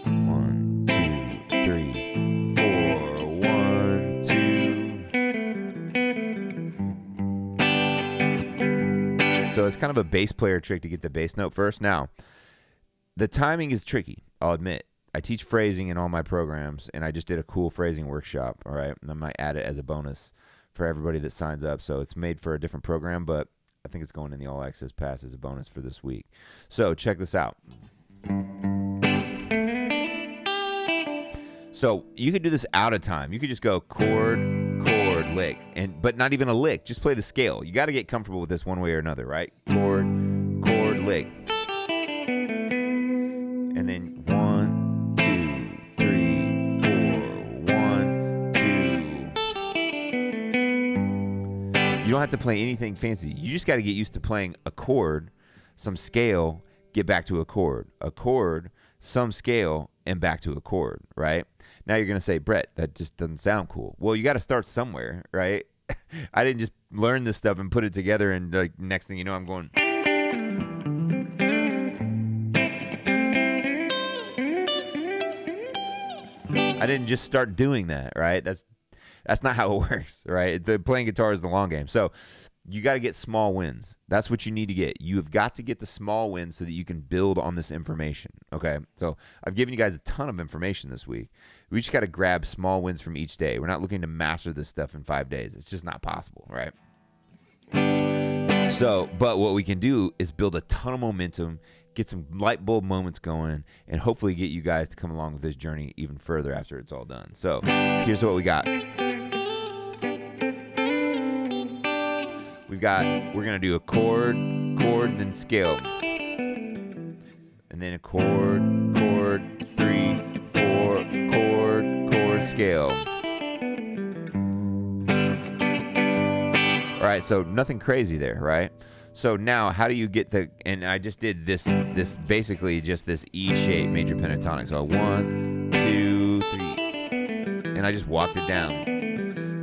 1, 2, 3, 4, 1, 2. So it's kind of a bass player trick to get the bass note first. Now, the timing is tricky, I'll admit. I teach phrasing in all my programs, and I just did a cool phrasing workshop, all right? And I might add it as a bonus for everybody that signs up. So it's made for a different program, but I think it's going in the All Access Pass as a bonus for this week. So check this out. So you could do this out of time. You could just go chord, chord, lick, but not even a lick. Just play the scale. You got to get comfortable with this one way or another, right? Chord, chord, lick. And then 1, 2, 3, 4, 1, 2. You don't have to play anything fancy. You just got to get used to playing a chord, some scale, get back to a chord, some scale, and back to a chord, right? Now you're going to say, Brett, that just doesn't sound cool. Well, you got to start somewhere, right? I didn't just learn this stuff and put it together, and like next thing you know, I'm going. I didn't just start doing that, right? That's not how it works, right? Playing guitar is the long game. So you got to get small wins. That's what you need to get. You have got to get the small wins so that you can build on this information, okay? So I've given you guys a ton of information this week. We just got to grab small wins from each day. We're not looking to master this stuff in 5 days. It's just not possible, right? So, but what we can do is build a ton of momentum, get some light bulb moments going, and hopefully get you guys to come along with this journey even further after it's all done. So here's what we got. We're going to do a chord, then scale. And then a chord, 3, 4, chord, scale. All right, so nothing crazy there, right? So now how do you get and I just did this basically just this E shape major pentatonic. So 1, 2, 3, and I just walked it down.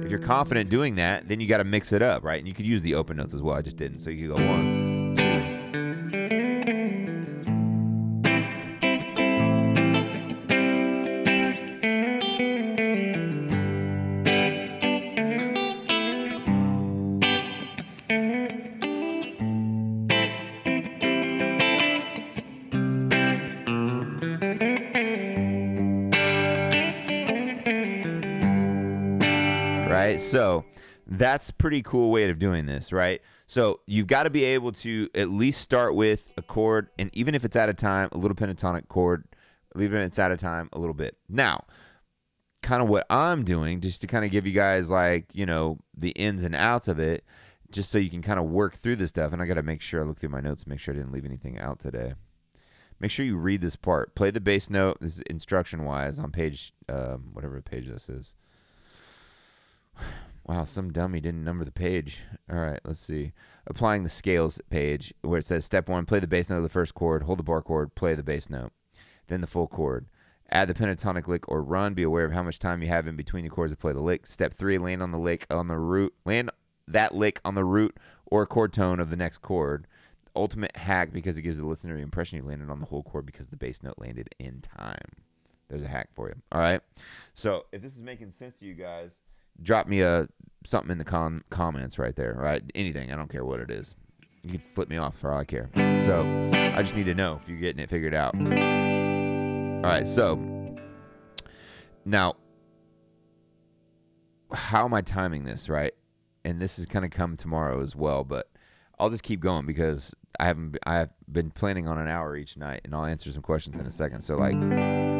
If you're confident doing that, then you got to mix it up, right? And you could use the open notes as well. I just didn't. So you could go 1, 2. Right? So that's a pretty cool way of doing this, right? So you've got to be able to at least start with a chord, and even if it's out of time, a little pentatonic chord, even if it's out of time, a little bit. Now, kind of what I'm doing, just to kind of give you guys like, you know, the ins and outs of it, just so you can kind of work through this stuff. And I got to make sure I look through my notes, make sure I didn't leave anything out today. Make sure you read this part. Play the bass note. This is instruction-wise on page, whatever page this is. Wow, some dummy didn't number the page. All right, let's see. Applying the scales page where it says step 1, play the bass note of the first chord, hold the bar chord, play the bass note, then the full chord. Add the pentatonic lick or run. Be aware of how much time you have in between the chords to play the lick. Step 3, land on the lick on the root. Land that lick on the root or chord tone of the next chord. Ultimate hack because it gives the listener the impression you landed on the whole chord because the bass note landed in time. There's a hack for you. All right. So if this is making sense to you guys, drop me something in the comments right there. Right? Anything. I don't care what it is. You can flip me off for all I care. So I just need to know if you're getting it figured out. All right. So now, how am I timing this? Right? And this is going to come tomorrow as well, but I'll just keep going because I've been planning on an hour each night, and I'll answer some questions in a second. So like,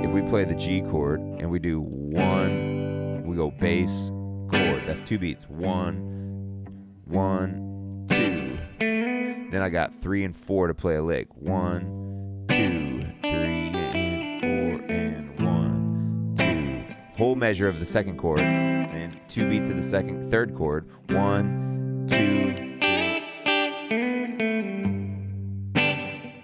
if we play the G chord and we do 1, we go bass chord. That's 2 beats. 1, 1, 2. Then I got 3 and 4 to play a lick. 1, 2, 3, and 4, and 1, 2. Whole measure of the second chord, and 2 beats of the third chord. 1, 2.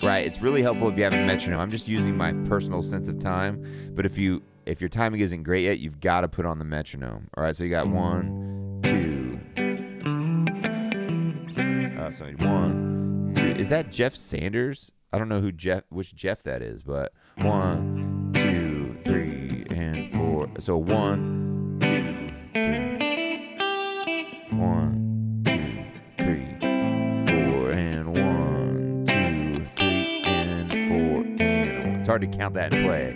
Right, it's really helpful if you have a metronome. I'm just using my personal sense of time, but if your timing isn't great yet, you've got to put on the metronome. All right, so you got 1, 2. Sorry, 1, 2. Is that Jeff Sanders? I don't know which Jeff that is, but 1, 2, 3, and 4. So 1, 2, 3. 1, 2, 3, 4, and 1, 2, 3, and 4, and 1. It's hard to count that and play it.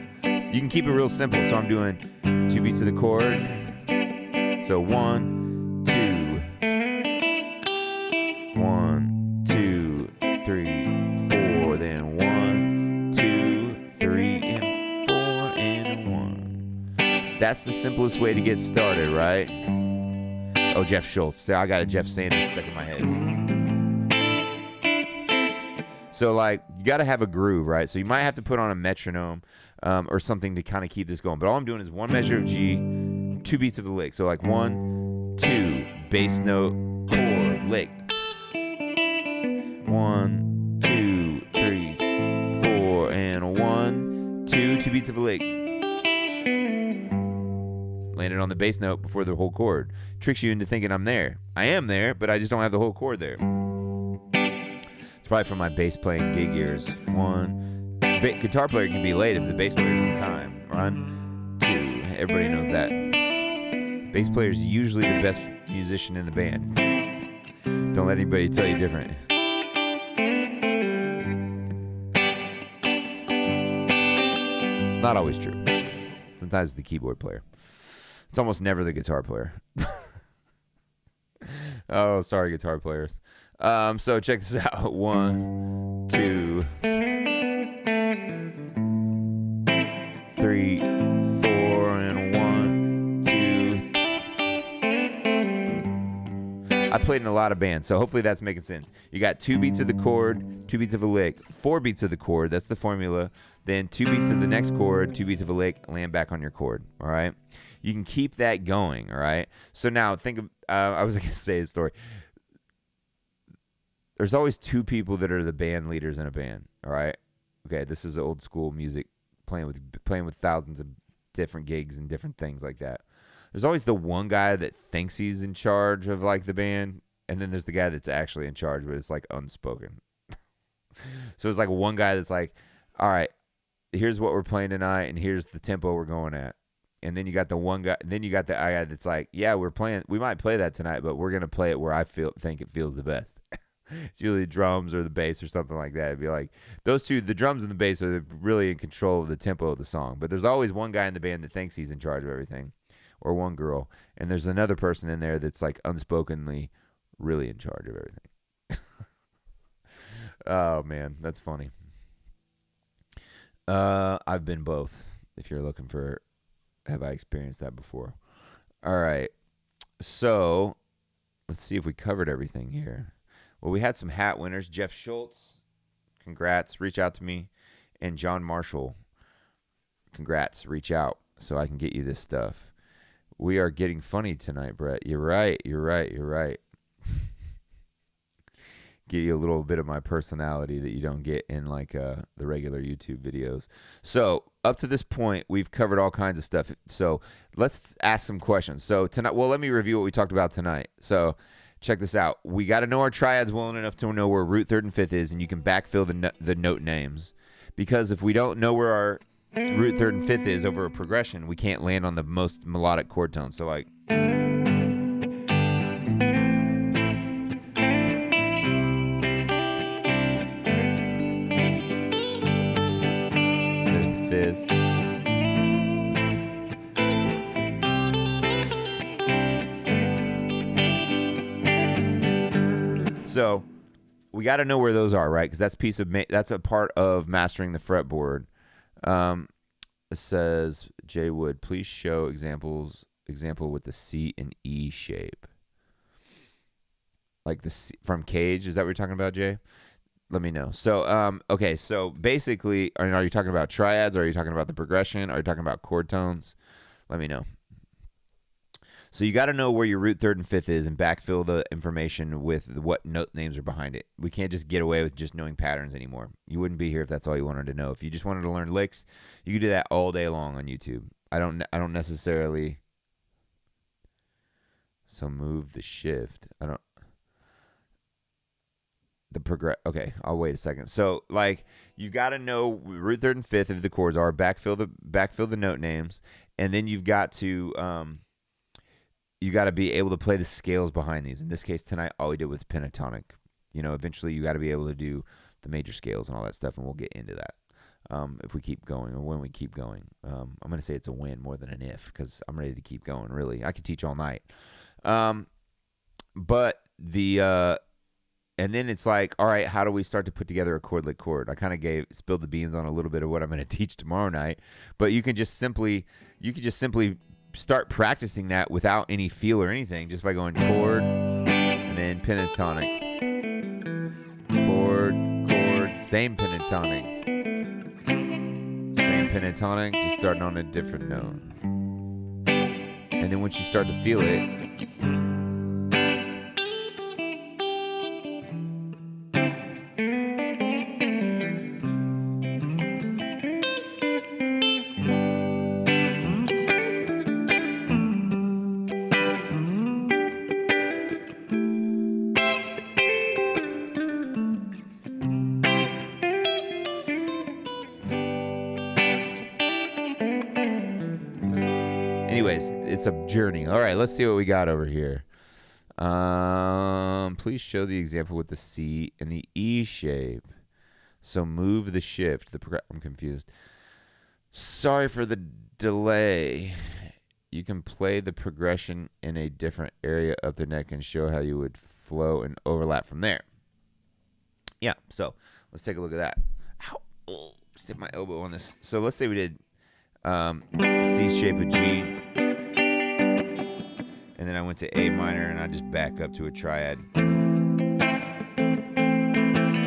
You can keep it real simple. So I'm doing 2 beats of the chord. So 1, 2, 1, 2, 3, 4. Then 1, 2, 3, and 4, and 1. That's the simplest way to get started, right? Oh, Jeff Schultz. So I got a Jeff Sanders stuck in my head. So, like, you got to have a groove, right? So you might have to put on a metronome or something to kind of keep this going. But all I'm doing is 1 measure of G, 2 beats of the lick. So, like, 1, 2, bass note, chord, lick. 1, 2, 3, 4, and 1, 2, 2 beats of a lick. Landed on the bass note before the whole chord. Tricks you into thinking I'm there. I am there, but I just don't have the whole chord there. It's probably from my bass playing gig years. 1, guitar player can be late if the bass player's on time. 1, 2. Everybody knows that. Bass player's usually the best musician in the band. Don't let anybody tell you different. It's not always true. Sometimes it's the keyboard player. It's almost never the guitar player. Oh, sorry, guitar players. So check this out. 1, 2, 3, 4, and 1, 2. I played in a lot of bands, so hopefully that's making sense. You got 2 beats of the chord, 2 beats of a lick, 4 beats of the chord. That's the formula. Then 2 beats of the next chord, 2 beats of a lick, land back on your chord. All right. You can keep that going. All right. So now think of. I was going to say a story. There's always 2 people that are the band leaders in a band. All right. Okay. This is old school music, playing with thousands of different gigs and different things like that. There's always the one guy that thinks he's in charge of like the band, and then there's the guy that's actually in charge, but it's like unspoken. So it's like one guy that's like, all right, here's what we're playing tonight, and here's the tempo we're going at. And then you got the one guy. Then you got the guy that's like, yeah, we might play that tonight, but we're gonna play it where I think it feels the best. It's usually the drums or the bass or something like that. It'd be like those two, the drums and the bass, are really in control of the tempo of the song. But there's always one guy in the band that thinks he's in charge of everything, or one girl, and there's another person in there that's like unspokenly really in charge of everything. Oh man, that's funny. I've been both. If you're looking for, have I experienced that before? All right. So let's see if we covered everything here. Well, we had some hat winners. Jeff Schultz, congrats. Reach out to me. And John Marshall, congrats. Reach out so I can get you this stuff. We are getting funny tonight, Brett. You're right. Give you a little bit of my personality that you don't get in like the regular YouTube videos. So up to this point, we've covered all kinds of stuff. So let's ask some questions. So tonight, well, let me review what we talked about tonight. So check this out. We got to know our triads well enough to know where root, third, and fifth is, and you can backfill the note names. Because if we don't know where our root, third, and fifth is over a progression, we can't land on the most melodic chord tone. So like, there's the fifth. So we got to know where those are, right? Because that's a part of mastering the fretboard. It says, Jay Wood, please show example with the C and E shape. Like the C, from Cage, is that what you're talking about, Jay? Let me know. So, okay, so basically, are you talking about triads? Or are you talking about the progression? Are you talking about chord tones? Let me know. So you got to know where your root, third, and fifth is and backfill the information with what note names are behind it. We can't just get away with just knowing patterns anymore. You wouldn't be here if that's all you wanted to know. If you just wanted to learn licks, you could do that all day long on YouTube. I don't necessarily. So move the shift. Okay, I'll wait a second. So like you got to know root, third, and fifth of the chords are. Backfill the note names, and then you've got to be able to play the scales behind these. In this case tonight, all we did was pentatonic. Eventually you got to be able to do the major scales and all that stuff, and we'll get into that if we keep going or when we keep going. I'm going to say it's a win more than an if because I'm ready to keep going. Really, I could teach all night. But and then it's like, all right, how do we start to put together a chord lick chord? I kind of spilled the beans on a little bit of what I'm going to teach tomorrow night, but you could just simply start practicing that without any feel or anything, just by going chord and then pentatonic, chord, same pentatonic, just starting on a different note. And then once you start to feel it, anyways, it's a journey. All right, let's see what we got over here. Please show the example with the C and the E shape. So move the shift. I'm confused. Sorry for the delay. You can play the progression in a different area of the neck and show how you would flow and overlap from there. Yeah, so let's take a look at that. Ow. Oh, just hit my elbow on this. So let's say we did C shape of G, and then I went to A minor and I just back up to a triad.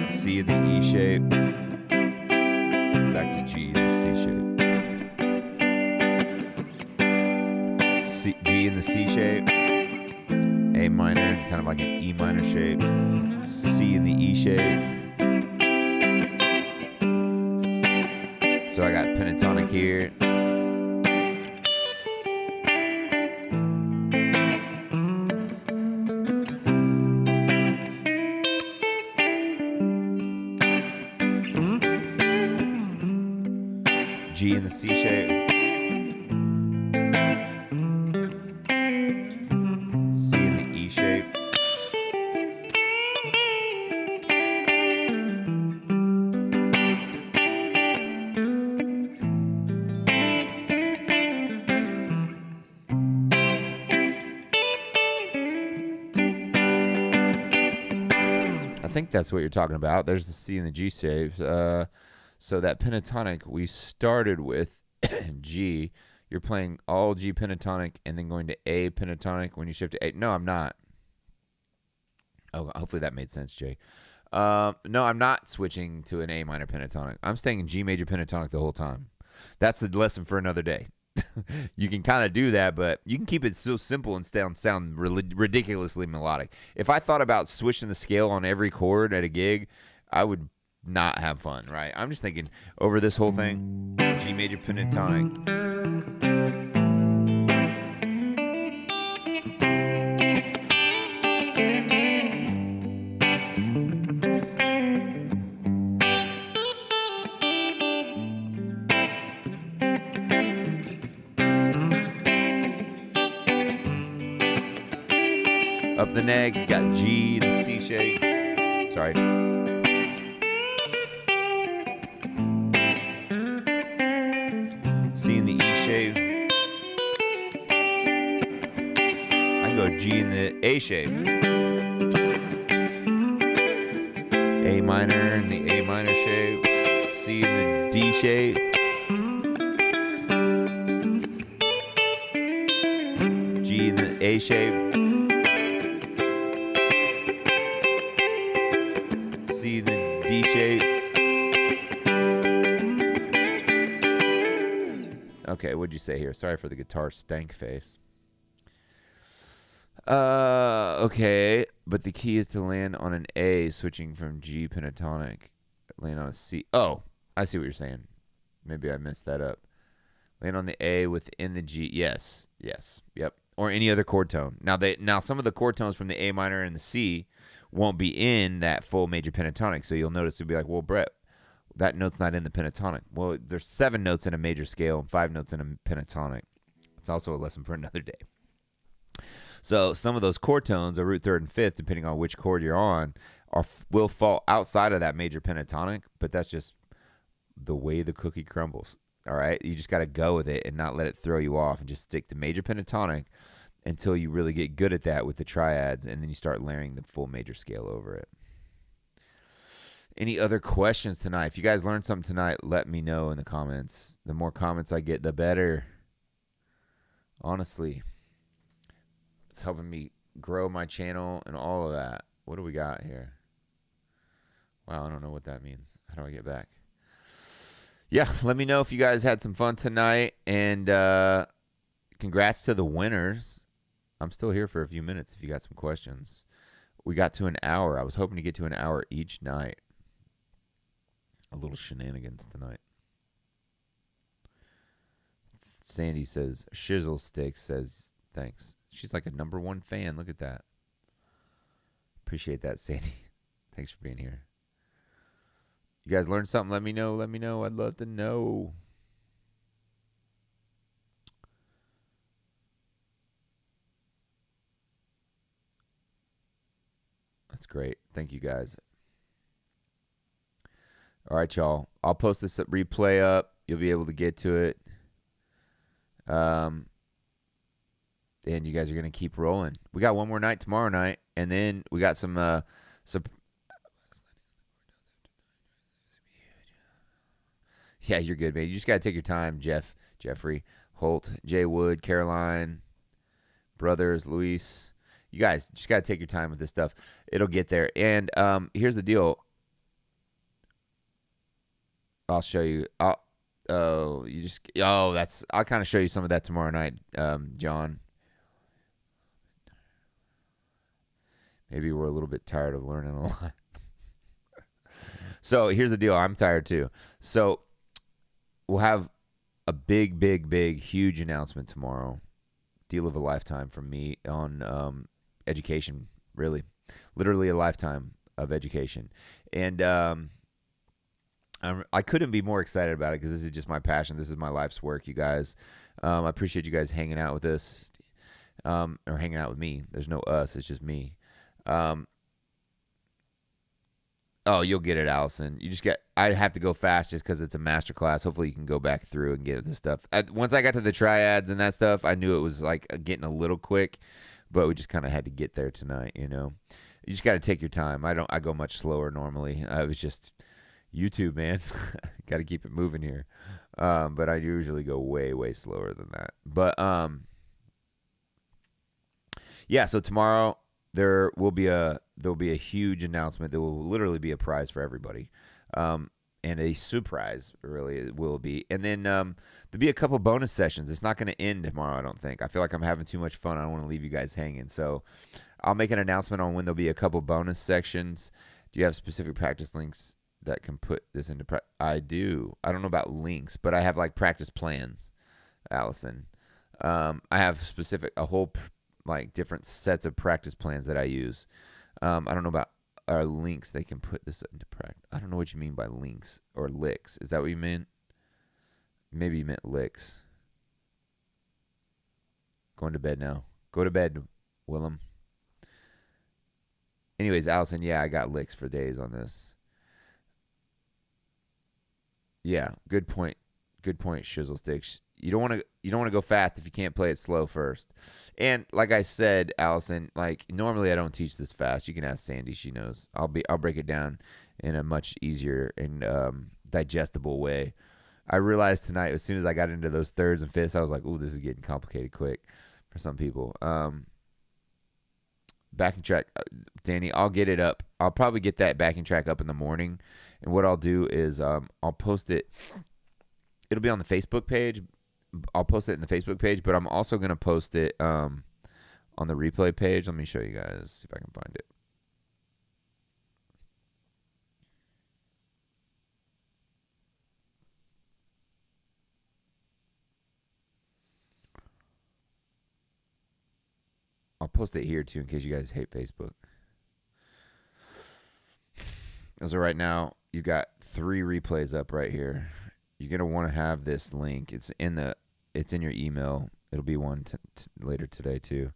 C in the E shape, back to G in the C shape. G in the C shape, A minor, kind of like an E minor shape, C in the E shape. So I got pentatonic here. G in the C shape. C in the E shape. I think that's what you're talking about. There's the C and the G shapes. So that pentatonic, we started with G. You're playing all G pentatonic and then going to A pentatonic when you shift to A. No, I'm not. Oh, hopefully that made sense, Jay. No, I'm not switching to an A minor pentatonic. I'm staying in G major pentatonic the whole time. That's a lesson for another day. You can kind of do that, but you can keep it so simple and sound ridiculously melodic. If I thought about switching the scale on every chord at a gig, I would not have fun, right? I'm just thinking over this whole thing, G major pentatonic. Up the neck, you got G, the C shape. Sorry. C in the E shape. I can go G in the A shape. A minor in the A minor shape, C in the D shape, G in the A shape, C in the D shape. Okay, what'd you say here? Sorry for the guitar stank face. Okay, but the key is to land on an A, switching from G pentatonic. Land on a C. Oh, I see what you're saying. Maybe I messed that up. Land on the A within the G. Yes, yep. Or any other chord tone. Now some of the chord tones from the A minor and the C won't be in that full major pentatonic. So you'll notice it'll be like, well, Brett, that note's not in the pentatonic. Well, there's 7 notes in a major scale and 5 notes in a pentatonic. It's also a lesson for another day. So some of those chord tones, a root third and fifth, depending on which chord you're on, will fall outside of that major pentatonic, but that's just the way the cookie crumbles. All right? You just got to go with it and not let it throw you off and just stick to major pentatonic until you really get good at that with the triads, and then you start layering the full major scale over it. Any other questions tonight? If you guys learned something tonight, let me know in the comments. The more comments I get, the better. Honestly. It's helping me grow my channel and all of that. What do we got here? Wow, I don't know what that means. How do I get back? Yeah, let me know if you guys had some fun tonight. And congrats to the winners. I'm still here for a few minutes if you got some questions. We got to an hour. I was hoping to get to an hour each night. A little shenanigans tonight. Sandy says, Shizzle Stick says, thanks. She's like a #1 fan. Look at that. Appreciate that, Sandy. Thanks for being here. You guys learned something? Let me know. Let me know. I'd love to know. That's great. Thank you, guys. All right, y'all. I'll post this replay up. You'll be able to get to it. And you guys are going to keep rolling. We got one more night tomorrow night, and then we got some yeah, you're good, man. You just got to take your time, Jeffrey, Holt, Jay Wood, Caroline, Brothers, Luis. You guys just got to take your time with this stuff. It'll get there. And here's the deal. I'll show you. I'll kind of show you some of that tomorrow night, John. Maybe we're a little bit tired of learning a lot. So here's the deal. I'm tired too. So we'll have a big, huge announcement tomorrow. Deal of a lifetime from me on education, really. Literally a lifetime of education. And I couldn't be more excited about it because this is just my passion. This is my life's work, you guys. I appreciate you guys hanging out with us or hanging out with me. There's no us. It's just me. Oh, you'll get it, Allison. I have to go fast just because it's a master class. Hopefully you can go back through and get this stuff. Once I got to the triads and that stuff, I knew it was like getting a little quick, but we just kind of had to get there tonight, you know. You just got to take your time. I go much slower normally. I was just YouTube, man. Got to keep it moving here. But I usually go way slower than that. But yeah, so tomorrow there'll be a huge announcement. There will literally be a prize for everybody. And a surprise, really, it will be. And then there'll be a couple bonus sessions. It's not going to end tomorrow, I don't think. I feel like I'm having too much fun. I don't want to leave you guys hanging. So I'll make an announcement on when there'll be a couple bonus sections. Do you have specific practice links that can put this into practice? I do. I don't know about links, but I have like practice plans, Allison. I have a whole like different sets of practice plans that I use. I don't know about our links. They can put this into practice. I don't know what you mean by links or licks. Is that what you meant? Maybe you meant licks. Going to bed now. Go to bed, Willem. Anyways, Allison, yeah, I got licks for days on this. Yeah, good point. Good point, Shizzle Sticks. You don't want to go fast if you can't play it slow first. And like I said, Allison, like normally I don't teach this fast. You can ask Sandy; she knows. I'll break it down in a much easier and digestible way. I realized tonight, as soon as I got into those thirds and fifths, I was like, "Ooh, this is getting complicated quick for some people." Backing track, Danny, I'll get it up. I'll probably get that backing track up in the morning, and what I'll do is I'll post it. It'll be on the Facebook page. I'll post it in the Facebook page, but I'm also gonna post it on the replay page. Let me show you guys, see if I can find it. I'll post it here too in case you guys hate Facebook. As of right now, you got 3 replays up right here. You're gonna want to have this link. It's in your email. It'll be one later today too.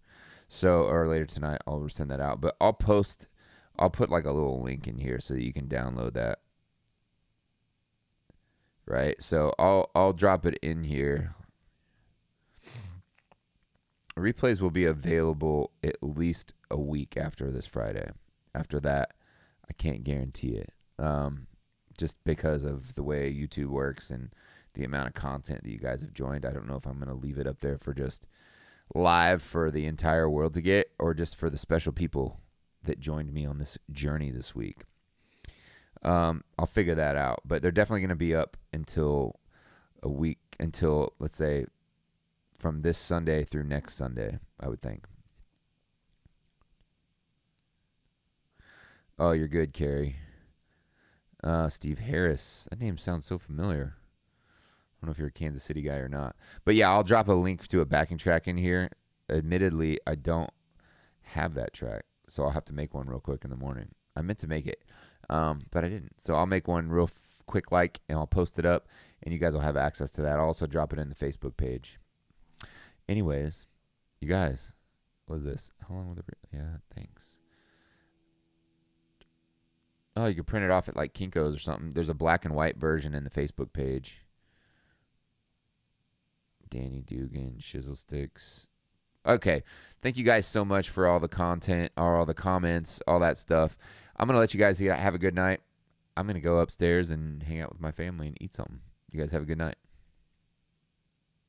So, or later tonight, I'll send that out. But I'll put like a little link in here so that you can download that. Right. So I'll drop it in here. Replays will be available at least a week after this Friday. After that, I can't guarantee it. Just because of the way YouTube works and the amount of content that you guys have joined. I don't know if I'm going to leave it up there for just live for the entire world to get, or just for the special people that joined me on this journey this week. I'll figure that out, but they're definitely going to be up until a week, until, let's say, from this Sunday through next Sunday, I would think. Oh, you're good, Carrie. Steve Harris. That name sounds so familiar. I don't know if you're a Kansas City guy or not. But yeah, I'll drop a link to a backing track in here. Admittedly, I don't have that track, so I'll have to make one real quick in the morning. I meant to make it, but I didn't. So I'll make one real quick, and I'll post it up, and you guys will have access to that. I'll also drop it in the Facebook page. Anyways, you guys, what is this? How long will it be? Yeah, thanks. Oh, you can print it off at like Kinko's or something. There's a black and white version in the Facebook page. Danny Dugan, Shizzle Sticks. Okay. Thank you guys so much for all the content, or all the comments, all that stuff. I'm going to let you guys have a good night. I'm going to go upstairs and hang out with my family and eat something. You guys have a good night.